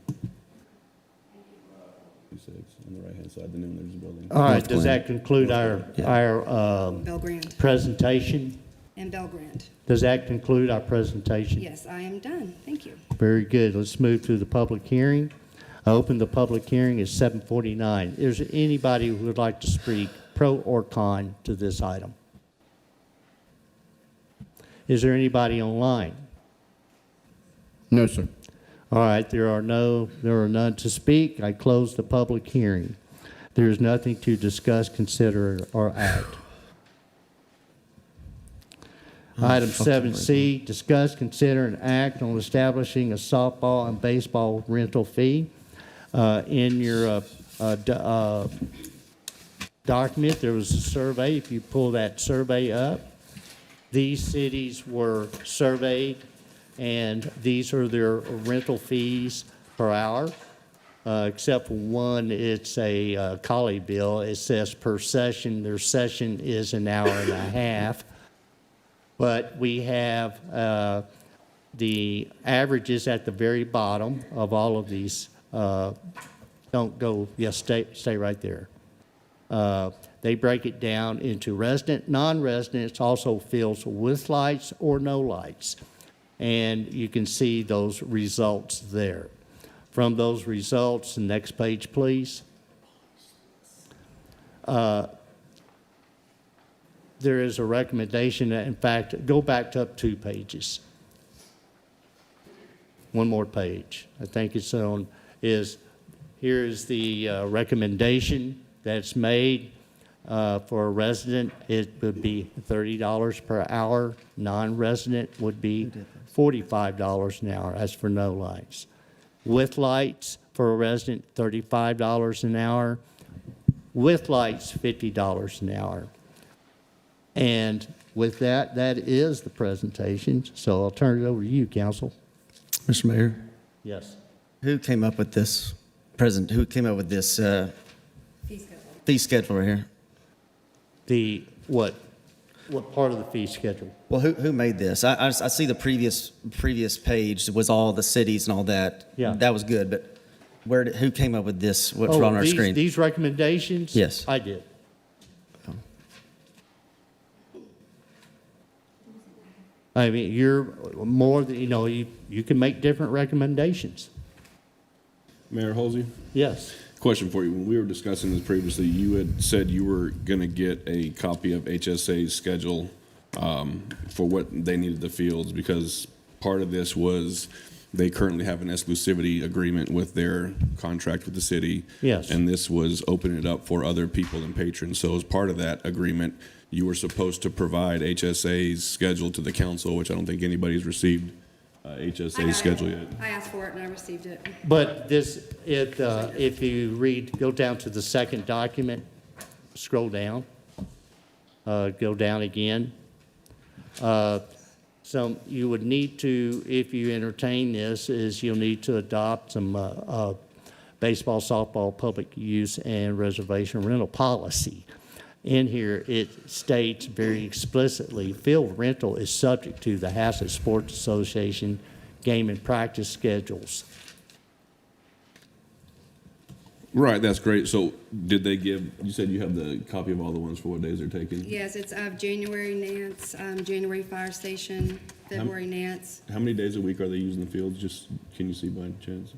56, on the right-hand side, the new Leaders building. All right, does that conclude our Belgrand presentation? and Belgrand. Does that conclude our presentation? Yes, I am done. Thank you. Very good. Let's move to the public hearing. I open the public hearing at 7:49. Is there anybody who would like to speak pro or con to this item? Is there anybody online? No, sir. All right, there are none to speak. I close the public hearing. There is nothing to discuss, consider, or act. Item 7C, discuss, consider, and act on establishing a softball and baseball rental fee. In your document, there was a survey. If you pull that survey up, these cities were surveyed, and these are their rental fees per hour. Except for one, it's a Colleyville. It says per session. Their session is an hour and a half. But we have the averages at the very bottom of all of these. Don't go, yes, stay right there. They break it down into resident, non-residents, also fields with lights or no lights. And you can see those results there. From those results, the next page, please. There is a recommendation that, in fact, go back up 2 pages. One more page. I think it's on, here is the recommendation that's made for a resident. It would be $30 per hour. Non-resident would be $45 an hour. That's for no lights. With lights for a resident, $35 an hour. With lights, $50 an hour. And with that, that is the presentation. So I'll turn it over to you, Council. Mr. Mayor, Yes. who came up with this fee schedule right here? The what part of the fee schedule? Well, who made this? I see the previous page was all the cities and all that. Yeah. That was good, but who came up with this? What's on our screen? These recommendations? Yes. I did. I mean, you're more than, you can make different recommendations. Mayor Halsey? Yes. Question for you. When we were discussing this previously, you had said you were going to get a copy of HSA's schedule for what they needed the fields, because part of this was they currently have an exclusivity agreement with their contract with the city. Yes. And this was opening it up for other people and patrons. So as part of that agreement, you were supposed to provide HSA's schedule to the council, which I don't think anybody's received HSA's schedule yet. I asked for it and I received it. But if you go down to the second document, scroll down, go down again. So you would need to, if you entertain this, you'll need to adopt some baseball, softball, public use, and reservation rental policy. In here, it states very explicitly, field rental is subject to the Haslet Sports Association game and practice schedules. Right, that's great. So did they you said you have the copy of all the ones for what days they're taking? Yes, it's January Nance, January Fire Station, February Nance. How many days a week are they using the fields? Just, can you see by chance?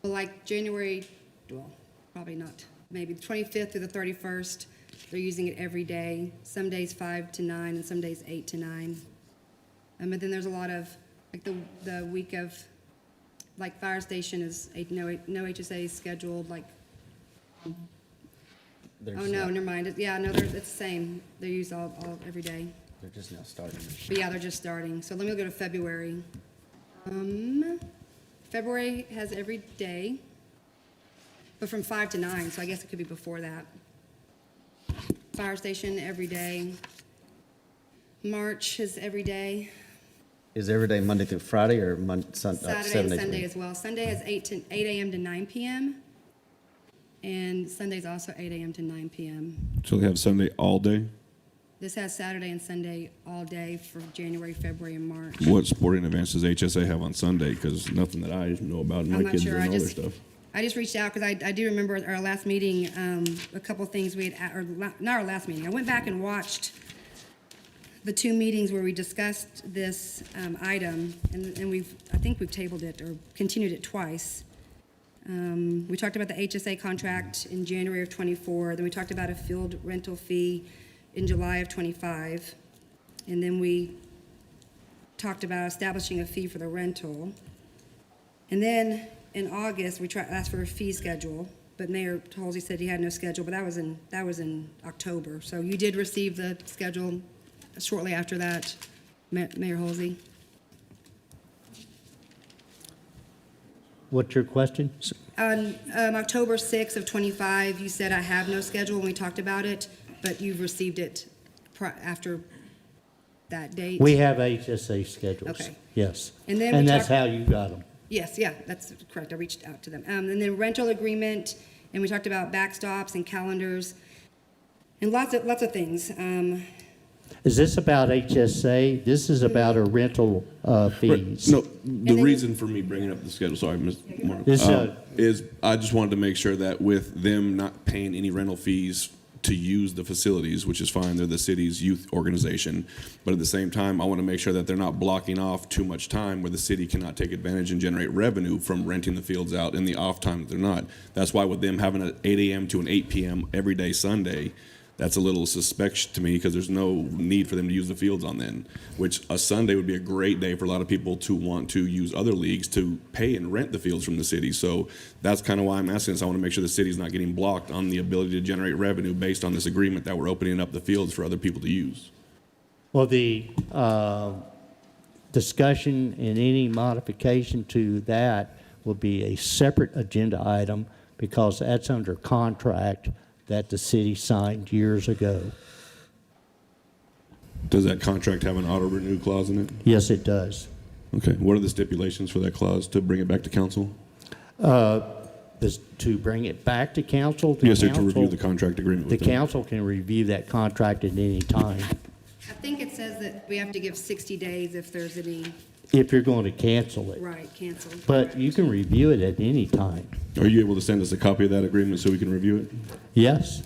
Well, like January, well, probably not. Maybe the 25th through the 31st, they're using it every day. Some days 5 to 9 and some days 8 to 9. But then there's a lot of, like the week of, like Fire Station is no HSA is scheduled, like, oh no, never mind. Yeah, no, it's the same. They're used all every day. They're just now starting. But yeah, they're just starting. So let me go to February. February has every day, but from 5 to 9, so I guess it could be before that. Fire Station every day. March is every day. Is every day Monday through Friday or Saturday and 7 days a Sunday week? as well. Sunday has 8 a.m. to 9 p.m. And Sunday's also 8 a.m. to 9 p.m. So they have Sunday all day? This has Saturday and Sunday all day for January, February, and March. What sporting events does HSA have on Sunday? Because nothing that I know about, and I'm my not kids sure. and I all their just- stuff. I just reached out because I do remember at our last meeting, a couple things we had, not our last meeting. I went back and watched the two meetings where we discussed this item, and I think we've tabled it or continued it twice. We talked about the HSA contract in January of '24, then we talked about a field rental fee in July of '25, and then we talked about establishing a fee for the rental. And then in August, we asked for a fee schedule, but Mayor Halsey said he had no schedule, but that was in October. So you did receive the schedule shortly after that, Mayor Halsey? What's your question? On October 6th of '25, you said I have no schedule when we talked about it, but you've received it after that date? We have HSA schedules. Okay. Yes. And then we that's talk- how you got them. Yes, yeah, that's correct. I reached out to them. And then rental agreement, and we talked about backstops and calendars, and lots of things. Is this about HSA? This is about a rental fees. No, the reason for me bringing up the schedule, sorry, Ms. Moore, This, is I just wanted to make sure that with them not paying any rental fees to use the facilities, which is fine, they're the city's youth organization, but at the same time, I want to make sure that they're not blocking off too much time where the city cannot take advantage and generate revenue from renting the fields out in the off time that they're not. That's why with them having an 8 a.m. to an 8 p.m. every day Sunday, that's a little suspect to me because there's no need for them to use the fields on then, which a Sunday would be a great day for a lot of people to want to use other leagues to pay and rent the fields from the city. So that's kind of why I'm asking this. I want to make sure the city's not getting blocked on the ability to generate revenue based on this agreement that we're opening up the fields for other people to use. Well, the discussion and any modification to that will be a separate agenda item because that's under contract that the city signed years ago. Does that contract have an auto-renew clause in it? Yes, it does. Okay. What are the stipulations for that clause to bring it back to council? To bring it back to council. Yes, sir, to review the contract agreement The with them. council can review that contract at any time. I think it says that we have to give 60 days if there's any, If you're going to cancel it. right, canceled. But you can review it at any time. Are you able to send us a copy of that agreement so we can review it? Yes.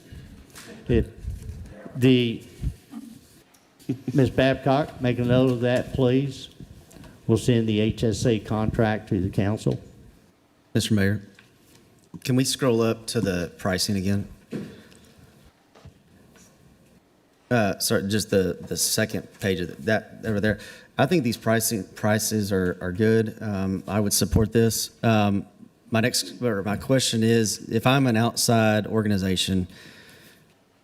Ms. Babcock, make a note of that, please. We'll send the HSA contract to the council. Mr. Mayor, can we scroll up to the pricing again? Sorry, just the second page of that over there. I think these prices are good. I would support this. My question is, if I'm an outside organization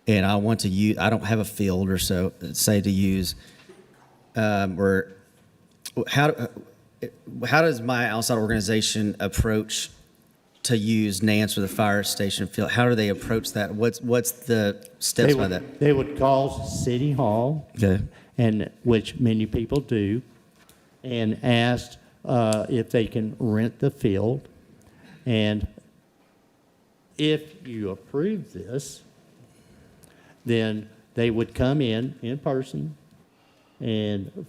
and I want to use, I don't have a field or so, say to use, how does my outside organization approach to use Nance or the fire station field? How do they approach that? What's the steps by that? They would call City Hall, Okay. and which many people do, and ask if they can rent the field. And if you approve this, then they would come in person and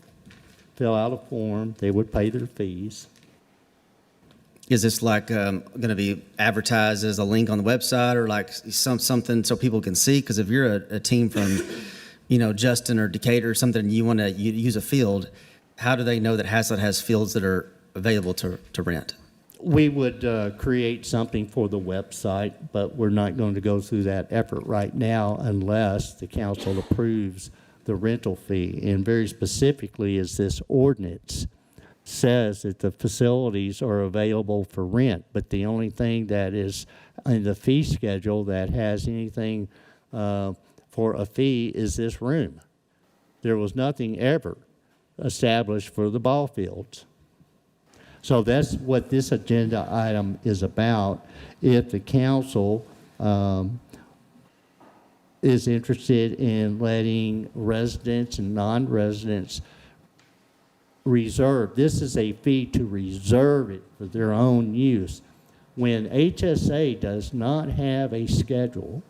fill out a form. They would pay their fees. Is this like going to be advertised as a link on the website or like something so people can see? Because if you're a team from, Justin or Decatur or something, you want to use a field, how do they know that Haslet has fields that are available to rent? We would create something for the website, but we're not going to go through that effort right now unless the council approves the rental fee. And very specifically is this ordinance says that the facilities are available for rent, but the only thing that is in the fee schedule that has anything for a fee is this room. There was nothing ever established for the ball fields. So that's what this agenda item is about. If the council is interested in letting residents and non-residents reserve, this is a fee to reserve it for their own use. When HSA does not have a schedule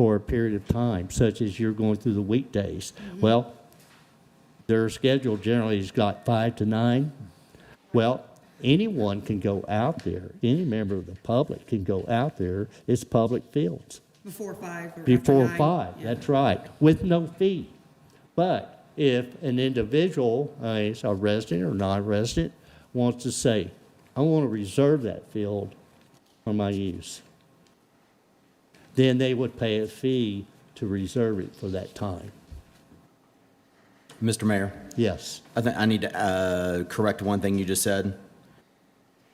for a period of time, such as you're going through the weekdays. Well, their schedule generally has got 5 to 9. Well, anyone can go out there. Any member of the public can go out there. It's public fields. Before 5 or Before after 9. 5, Yeah. that's right, with no fee. But if an individual, is a resident or non-resident, wants to say, I want to reserve that field for my use, then they would pay a fee to reserve it for that time. Mr. Mayor, Yes. I think I need to correct one thing you just said.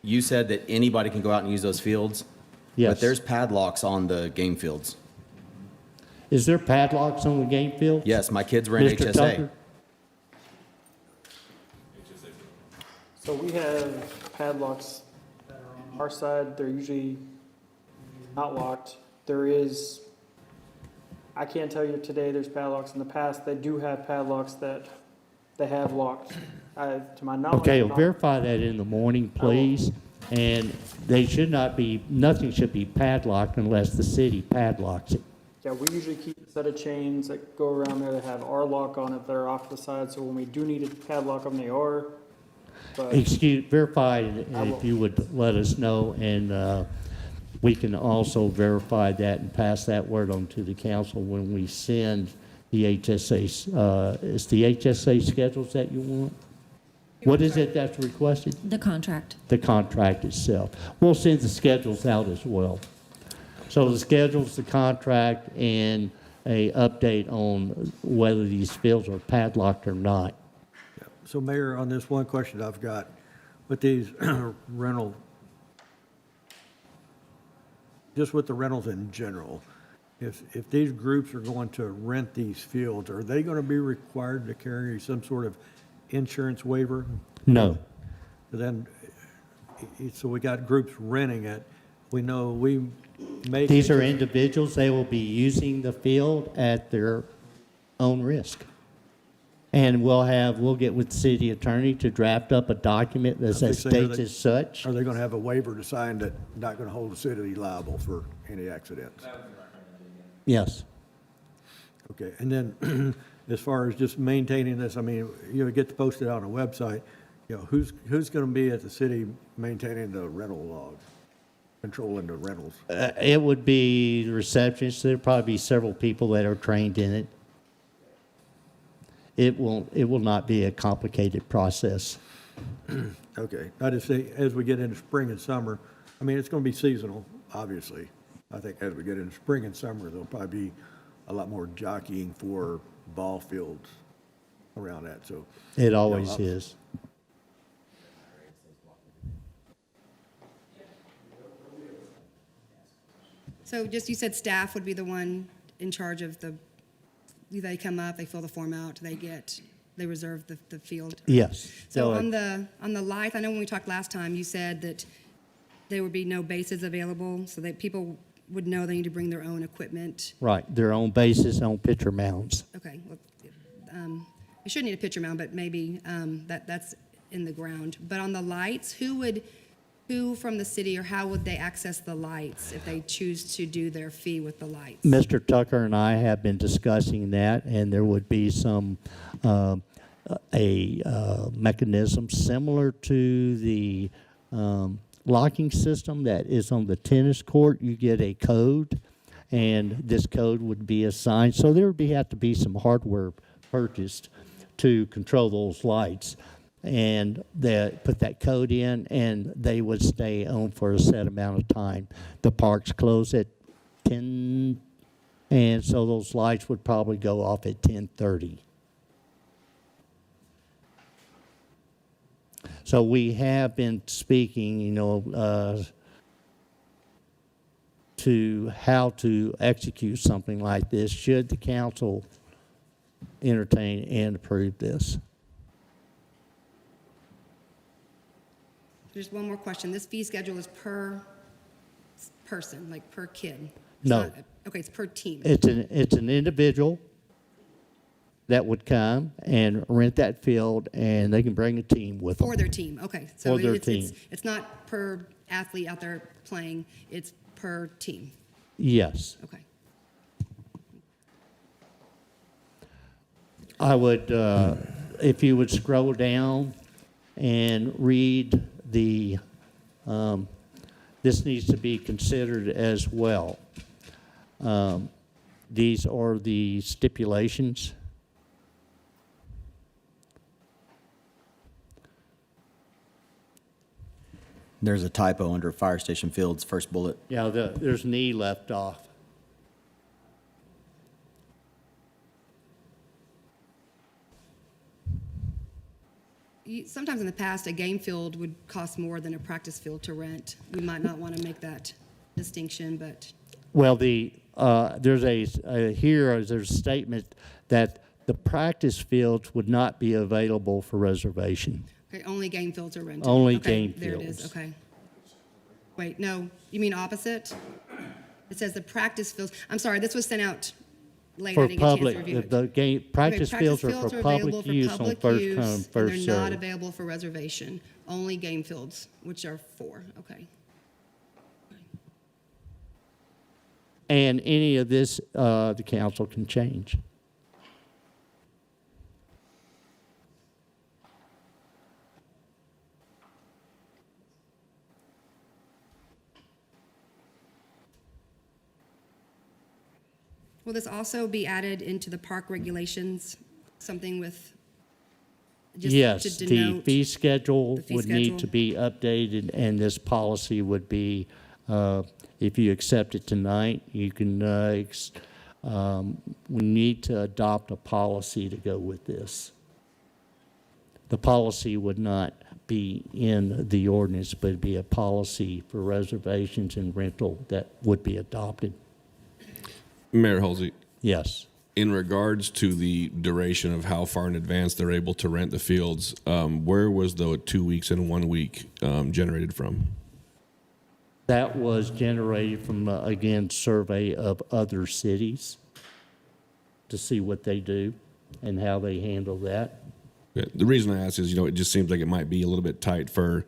You said that anybody can go out and use those fields. Yes. But there's padlocks on the game fields. Is there padlocks on the game field? Yes, my kids were in Mr. HSA. Tucker? So we have padlocks that are on our side. They're usually not locked. There is, I can't tell you today there's padlocks. In the past, they do have padlocks that they have locked. To my knowledge. Okay, not- verify that in the morning, please. And they should not be, nothing should be padlocked unless the city padlocks it. Yeah, we usually keep a set of chains that go around there that have our lock on it that are off to the side. So when we do need to padlock them, they are. But Verify I will. if you would let us know, and we can also verify that and pass that word on to the council when we send the HSA. Is the HSA schedules that you want? What is it that's requested? The contract. The contract itself. We'll send the schedules out as well. So the schedules, the contract, and a update on whether these fields are padlocked or not. So Mayor, on this one question I've got, with these rental, just with the rentals in general, if these groups are going to rent these fields, are they going to be required to carry some sort of insurance waiver? No. Then, so we got groups renting it. We know we make. These are individuals, they will be using the field at their own risk. And we'll get with the city attorney to draft up a document that They say, states as such. Are they going to have a waiver to sign that not going to hold the city liable for any accidents? Yes. Okay, and then as far as just maintaining this, I mean, you get to post it on a website, who's going to be at the city maintaining the rental logs, controlling the rentals? It would be the receptionist. There'll probably be several people that are trained in it. It will not be a complicated process. Okay, I just say, as we get into spring and summer, I mean, it's going to be seasonal, obviously. I think as we get into spring and summer, there'll probably be a lot more jockeying for ball fields around that, so. It always is. So just, you said staff would be the one in charge of they come up, they fill the form out, they reserve the field? Yes. So on the lights, I know when we talked last time, you said that there would be no bases available, so that people would know they need to bring their own equipment. Right, their own bases, own pitcher mounts. Okay, well, you should need a pitcher mount, but maybe that's in the ground. But on the lights, who from the city, or how would they access the lights if they choose to do their fee with the lights? Mr. Tucker and I have been discussing that, and there would be some, mechanism similar to the locking system that is on the tennis court. You get a code, and this code would be assigned. So there would have to be some hardware purchased to control those lights. And they put that code in, and they would stay on for a set amount of time. The parks close at 10, and so those lights would probably go off at 10:30. So we have been speaking, to how to execute something like this, should the council entertain and approve this. Just one more question. This fee schedule is per person, like per kid? It's No. not- Okay, it's per team. It's an individual that would come and rent that field, and they can bring a team with them. For their team, okay. So For their it's team. It's not per athlete out there playing, it's per team. Yes. Okay. I would, if you would scroll down and read the, this needs to be considered as well. These are the stipulations. There's a typo under fire station fields, first bullet. Yeah, there's an E left off. Sometimes in the past, a game field would cost more than a practice field to rent. We might not want to make that distinction, but Well, there's there's a statement that the practice fields would not be available for reservation. okay, only game fields are rented. Only Okay, game there it is, fields. okay. Wait, no, you mean opposite? It says the practice fields, I'm sorry, this was sent out late, I For didn't get a chance to public, review it. the game, practice Okay, fields are for available public for use on public first use, come, and first they're not served. available for reservation, only game fields, which are 4, okay. And any of this, the council can change. Will this also be added into the park regulations, something with, just Yes, to the denote? fee schedule the fee would need schedule. to be updated, and this policy would be, if you accept it tonight, you can, we need to adopt a policy to go with this. The policy would not be in the ordinance, but it'd be a policy for reservations and rental that would be adopted. Mayor Halsey, Yes. in regards to the duration of how far in advance they're able to rent the fields, where was the 2 weeks and 1 week generated from? That was generated from, again, survey of other cities to see what they do and how they handle that. Yeah, the reason I ask is, it just seems like it might be a little bit tight for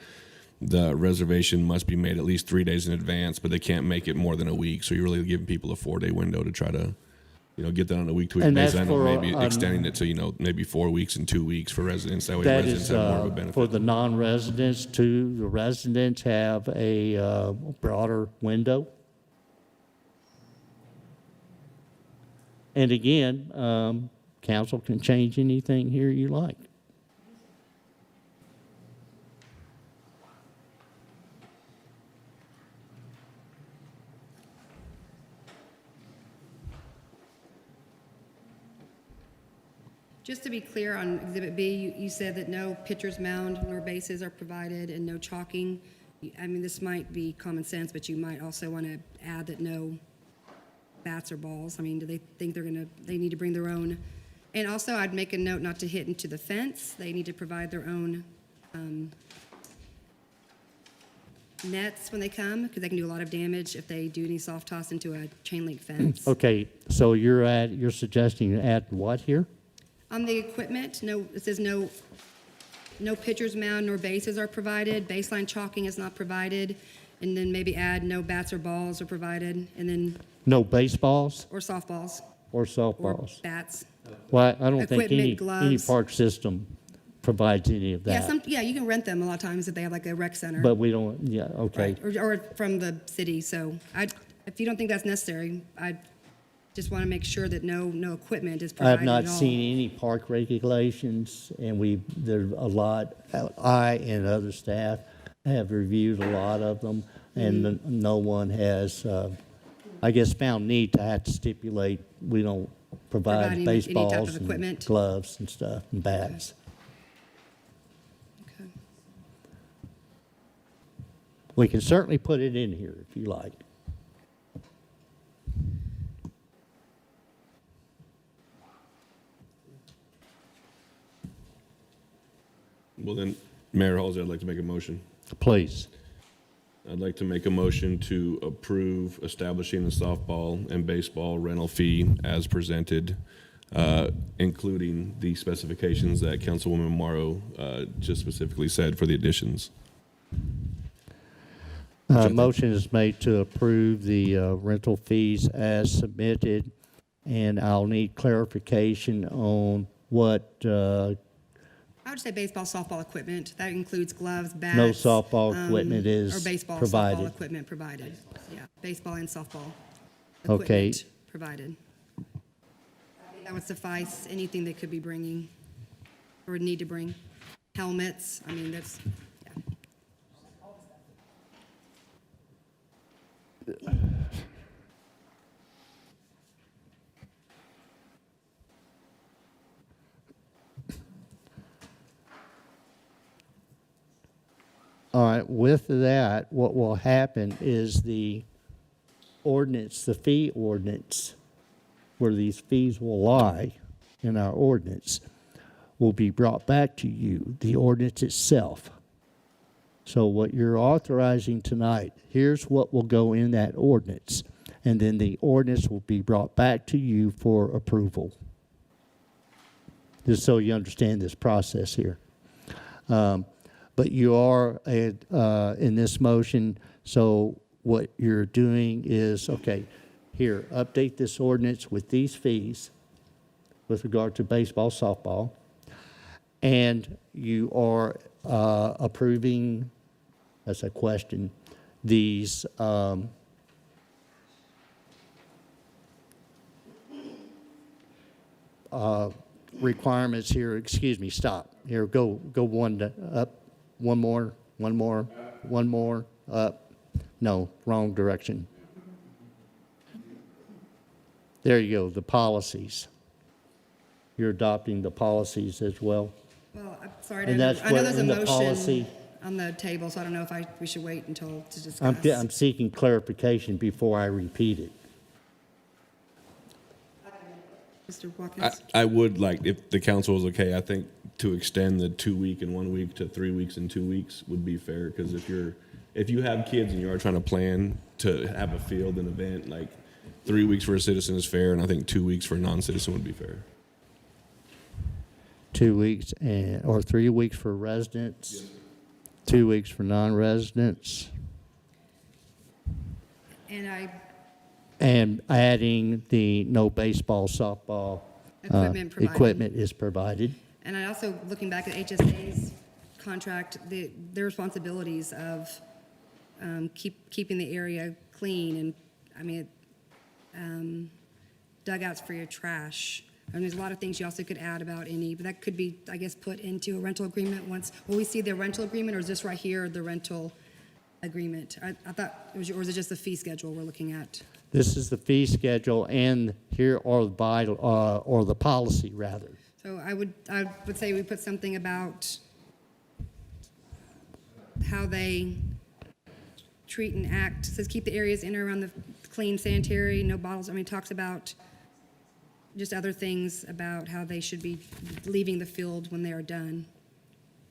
the reservation must be made at least 3 days in advance, but they can't make it more than a week. So you're really giving people a 4-day window to try to, get that on a week-to-week And basis. that's I know for, maybe extending it to, maybe 4 weeks and 2 weeks for residents. That way That residents is have more of a benefit. for the non-residents too. The residents have a broader window. And again, council can change anything here you like. Just to be clear on Exhibit B, you said that no pitcher's mound nor bases are provided and no chalking. I mean, this might be common sense, but you might also want to add that no bats or balls. I mean, do they think they need to bring their own? And also, I'd make a note not to hit into the fence. They need to provide their own nets when they come, because they can do a lot of damage if they do any soft toss into a chain link fence. Okay, so you're suggesting you add what here? On the equipment, it says no pitcher's mound nor bases are provided, baseline chalking is not provided, and then maybe add no bats or balls are provided, and then, No baseballs or softballs, or or softballs? bats. Well, I don't think Equipment, any gloves. park system provides any of Yeah, that. you can rent them a lot of times if they have like a rec center. But we don't, yeah, okay. Right, or from the city, so if you don't think that's necessary, I just want to make sure that no equipment is I provided have not at all. seen any park regulations, and there's a lot, I and other staff have reviewed a lot of them, and Mm-hmm. no one has, I guess, found need to have to stipulate, we don't Provide provide any type of baseballs and equipment. gloves and stuff, and bats. Okay. We can certainly put it in here if you like. Well, then, Mayor Halsey, I'd like to make a motion. Please. I'd like to make a motion to approve establishing the softball and baseball rental fee as presented, including the specifications that Councilwoman Morrow just specifically said for the additions. Motion is made to approve the rental fees as submitted, and I'll need clarification on what, I would say baseball, softball equipment. That includes gloves, bats. no softball equipment Or is baseball, softball provided. equipment provided. Yeah, baseball and softball Okay. equipment provided. I think that would suffice anything they could be bringing or need to bring. Helmets, I mean, that's, yeah. All right, with that, what will happen is the ordinance, the fee ordinance, where these fees will lie in our ordinance, will be brought back to you, the ordinance itself. So what you're authorizing tonight, here's what will go in that ordinance, and then the ordinance will be brought back to you for approval. Just so you understand this process here. But you are, in this motion, so what you're doing is, okay, here, update this ordinance with these fees with regard to baseball, softball, and you are approving, that's a question, these requirements here, excuse me, stop. Here, go one up. One more, up. No, wrong direction. There you go, the policies. You're adopting the policies as well. Well, I'm sorry, And that's I know what there's a in the motion policy- on the table, so I don't know if we should wait until to discuss. I'm seeking clarification before I repeat it. Mr. Watkins? I would like, if the council is okay, I think to extend the 2 week and 1 week to 3 weeks and 2 weeks would be fair, because if you have kids and you are trying to plan to have a field and event, like 3 weeks for a citizen is fair, and I think 2 weeks for a non-citizen would be fair. 2 weeks or 3 weeks for residents, 2 weeks for non-residents, and adding the no baseball, softball equipment is provided. And I also, looking back at HSA's contract, their responsibilities of keeping the area clean, and, I mean, dugouts for your trash. I mean, there's a lot of things you also could add about but that could be, I guess, put into a rental agreement once. Will we see the rental agreement, or is this right here the rental agreement? I thought, or is it just the fee schedule we're looking at? This is the fee schedule, and here are the policy, rather. So I would say we put something about how they treat and act. It says keep the areas in or around the clean, sanitary, no bottles. I mean, it talks about just other things about how they should be leaving the field when they are done.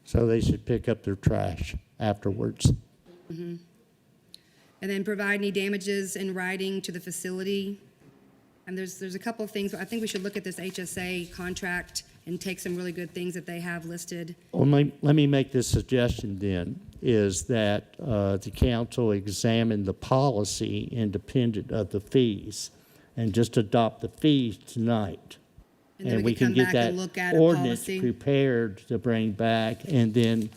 So they should pick up their trash afterwards. Mm-hmm. And then provide any damages in writing to the facility. And there's a couple of things, but I think we should look at this HSA contract and take some really good things that they have listed. Well, let me make this suggestion then, is that the council examine the policy independent of the fees and just adopt the fees tonight. And then we can get come back that and look at a ordinance policy. prepared to bring back, and then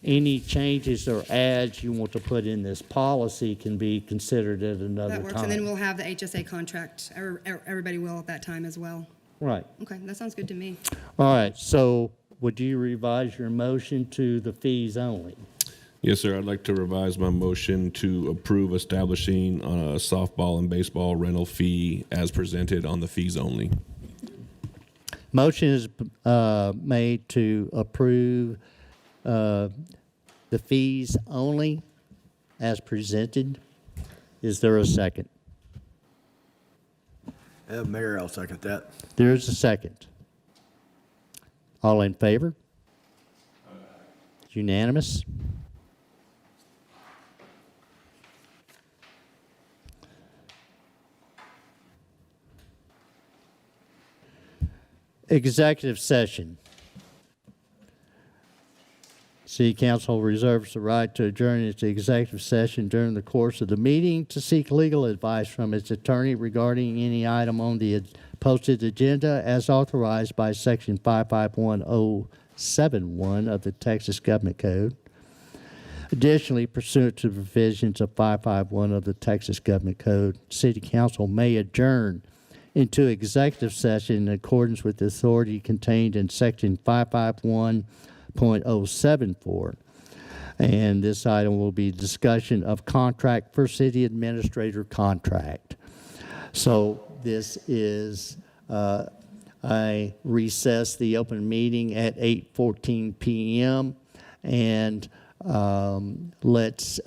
any changes or adds you want to put in this policy can be considered at another That works, time. and then we'll have the HSA contract. Everybody will at that time as well. Right. Okay, that sounds good to me. All right, so would you revise your motion to the fees only? Yes, sir. I'd like to revise my motion to approve establishing a softball and baseball rental fee as presented on the fees only. Motion is made to approve the fees only as presented. Is there a second? Mayor, I'll second that. There's a second. All in favor? It's unanimous. Executive session. City Council reserves the right to adjourn its executive session during the course of the meeting to seek legal advice from its attorney regarding any item on the posted agenda as authorized by Section 551071 of the Texas Government Code. Additionally, pursuant to the provisions of 551 of the Texas Government Code, City Council may adjourn into executive session in accordance with the authority contained in Section 551.074. And this item will be discussion of contract for city administrator contract. So this is, I recess the open meeting at 8:14 p.m. and let's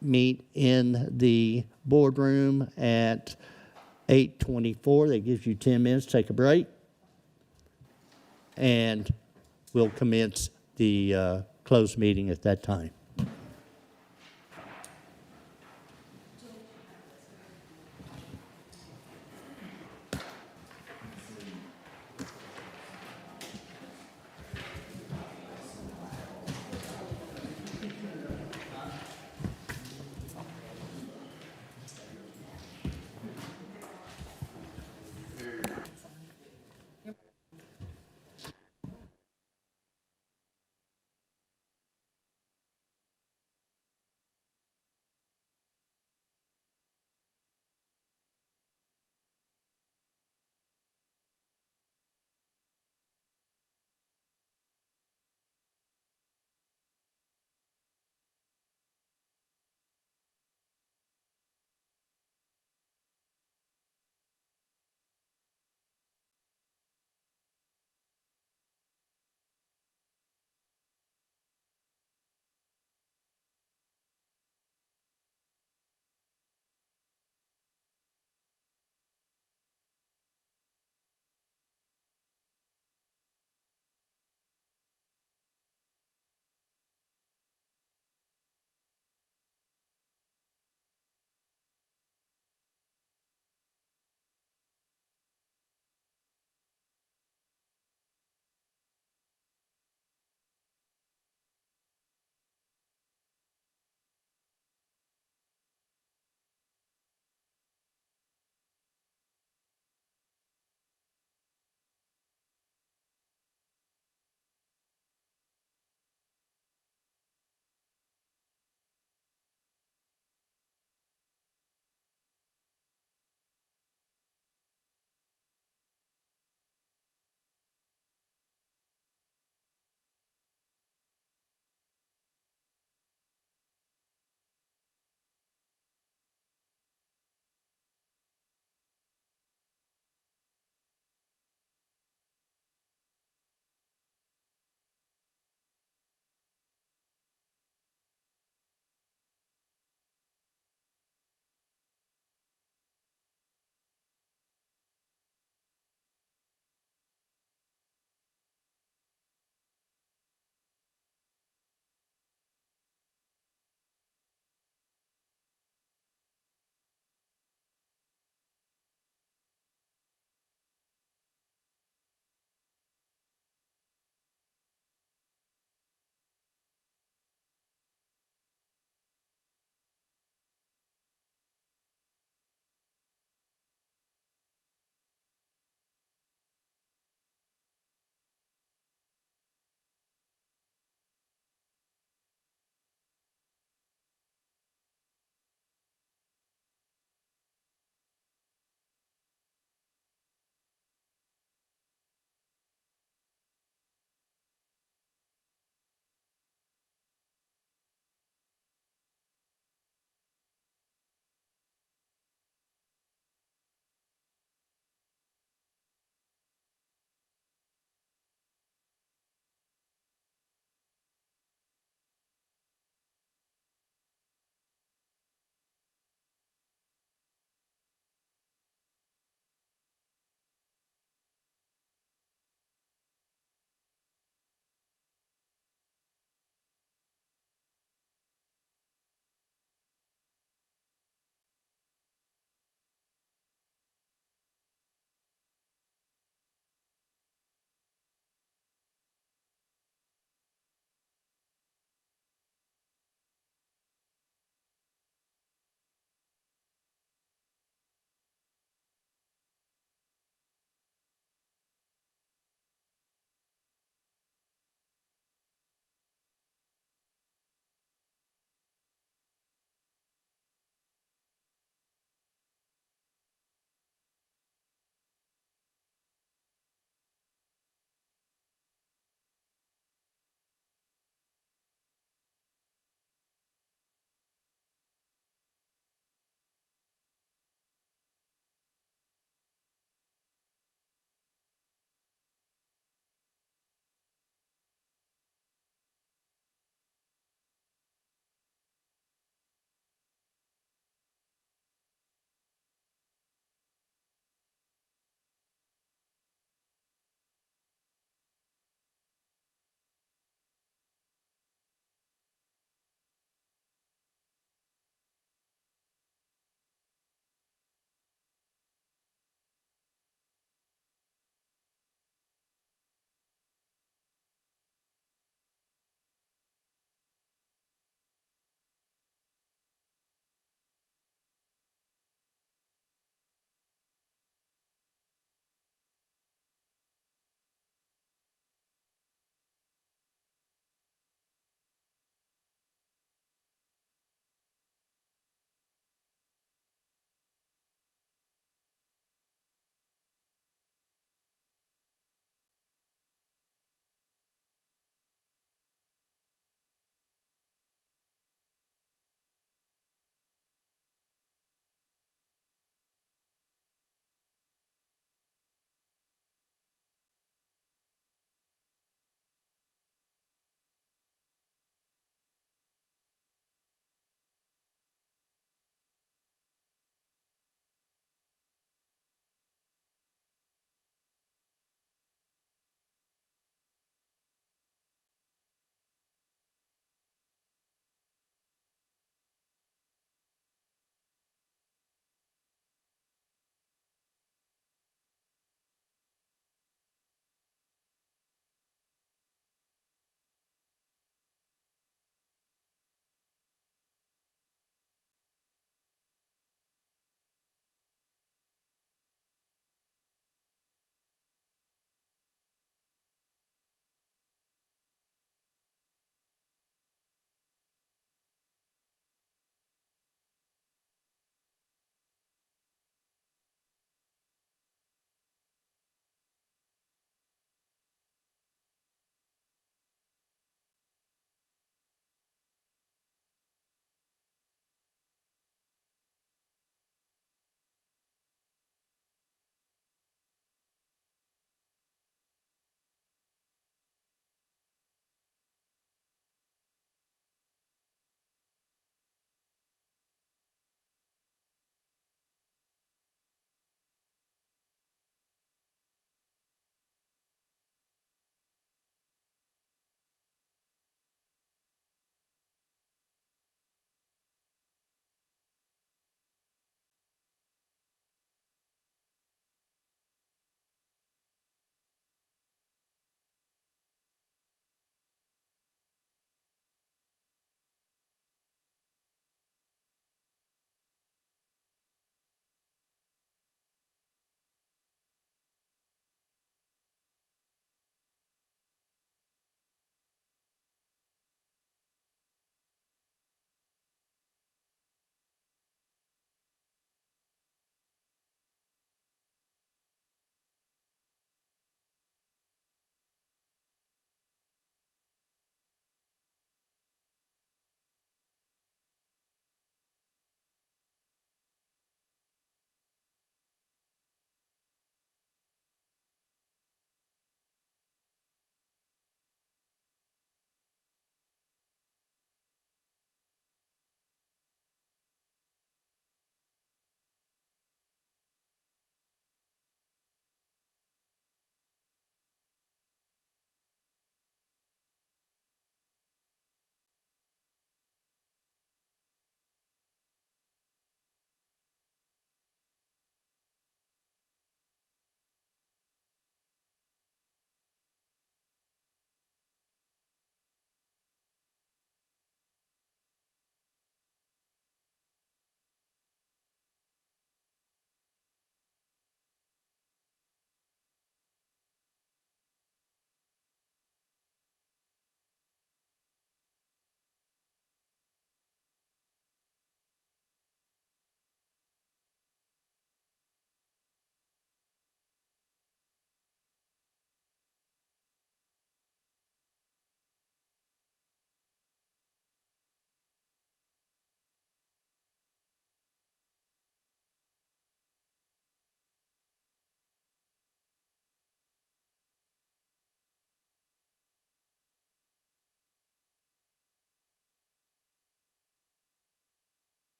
meet in the boardroom at 8:24. That gives you 10 minutes, take a break. And we'll commence the closed meeting at that time.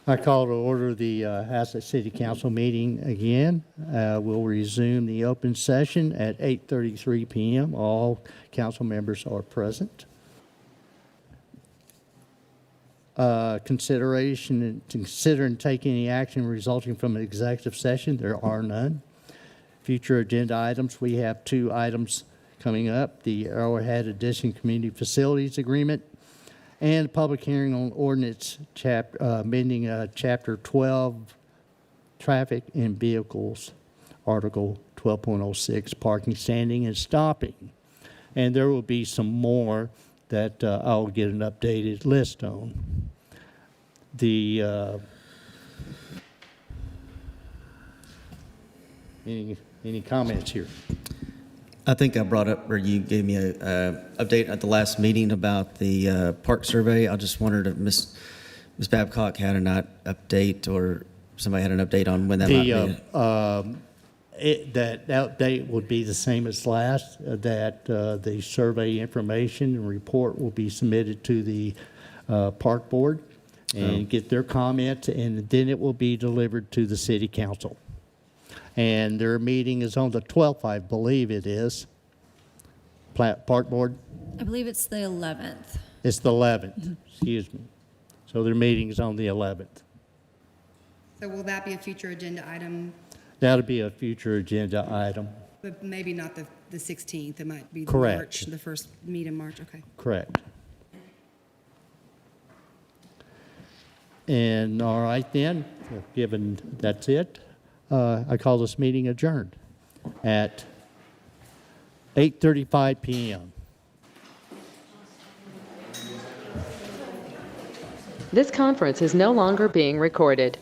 I call to order the Haslet City Council meeting again. We'll resume the open session at 8:33 p.m. All council members are present. Consider and take any action resulting from an executive session. There are none. Future agenda items, we have 2 items coming up. The Arrowhead Addition Community Facilities Agreement and a public hearing on ordinance amending Chapter 12, Traffic and Vehicles, Article 12.06, Parking, Standing, and Stopping. And there will be some more that I'll get an updated list on. Any comments here? I think I brought up, or you gave me a update at the last meeting about the park survey. I just wondered if Ms. Babcock had an update, or somebody had an update on when that might be. That update would be the same as last, that the survey information and report will be submitted to the park board and get their comment, and then it will be delivered to the city council. And their meeting is on the 12th, I believe it is. Park board? I believe it's the 11th. It's the 11th, excuse me. So their meeting is on the 11th. So will that be a future agenda item, That'll be a future agenda item. but maybe not the 16th? It might be Correct. March, the first meet in March, okay. Correct. And all right then, given that's it, I call this meeting adjourned at 8:35 p.m. This conference is no longer being recorded.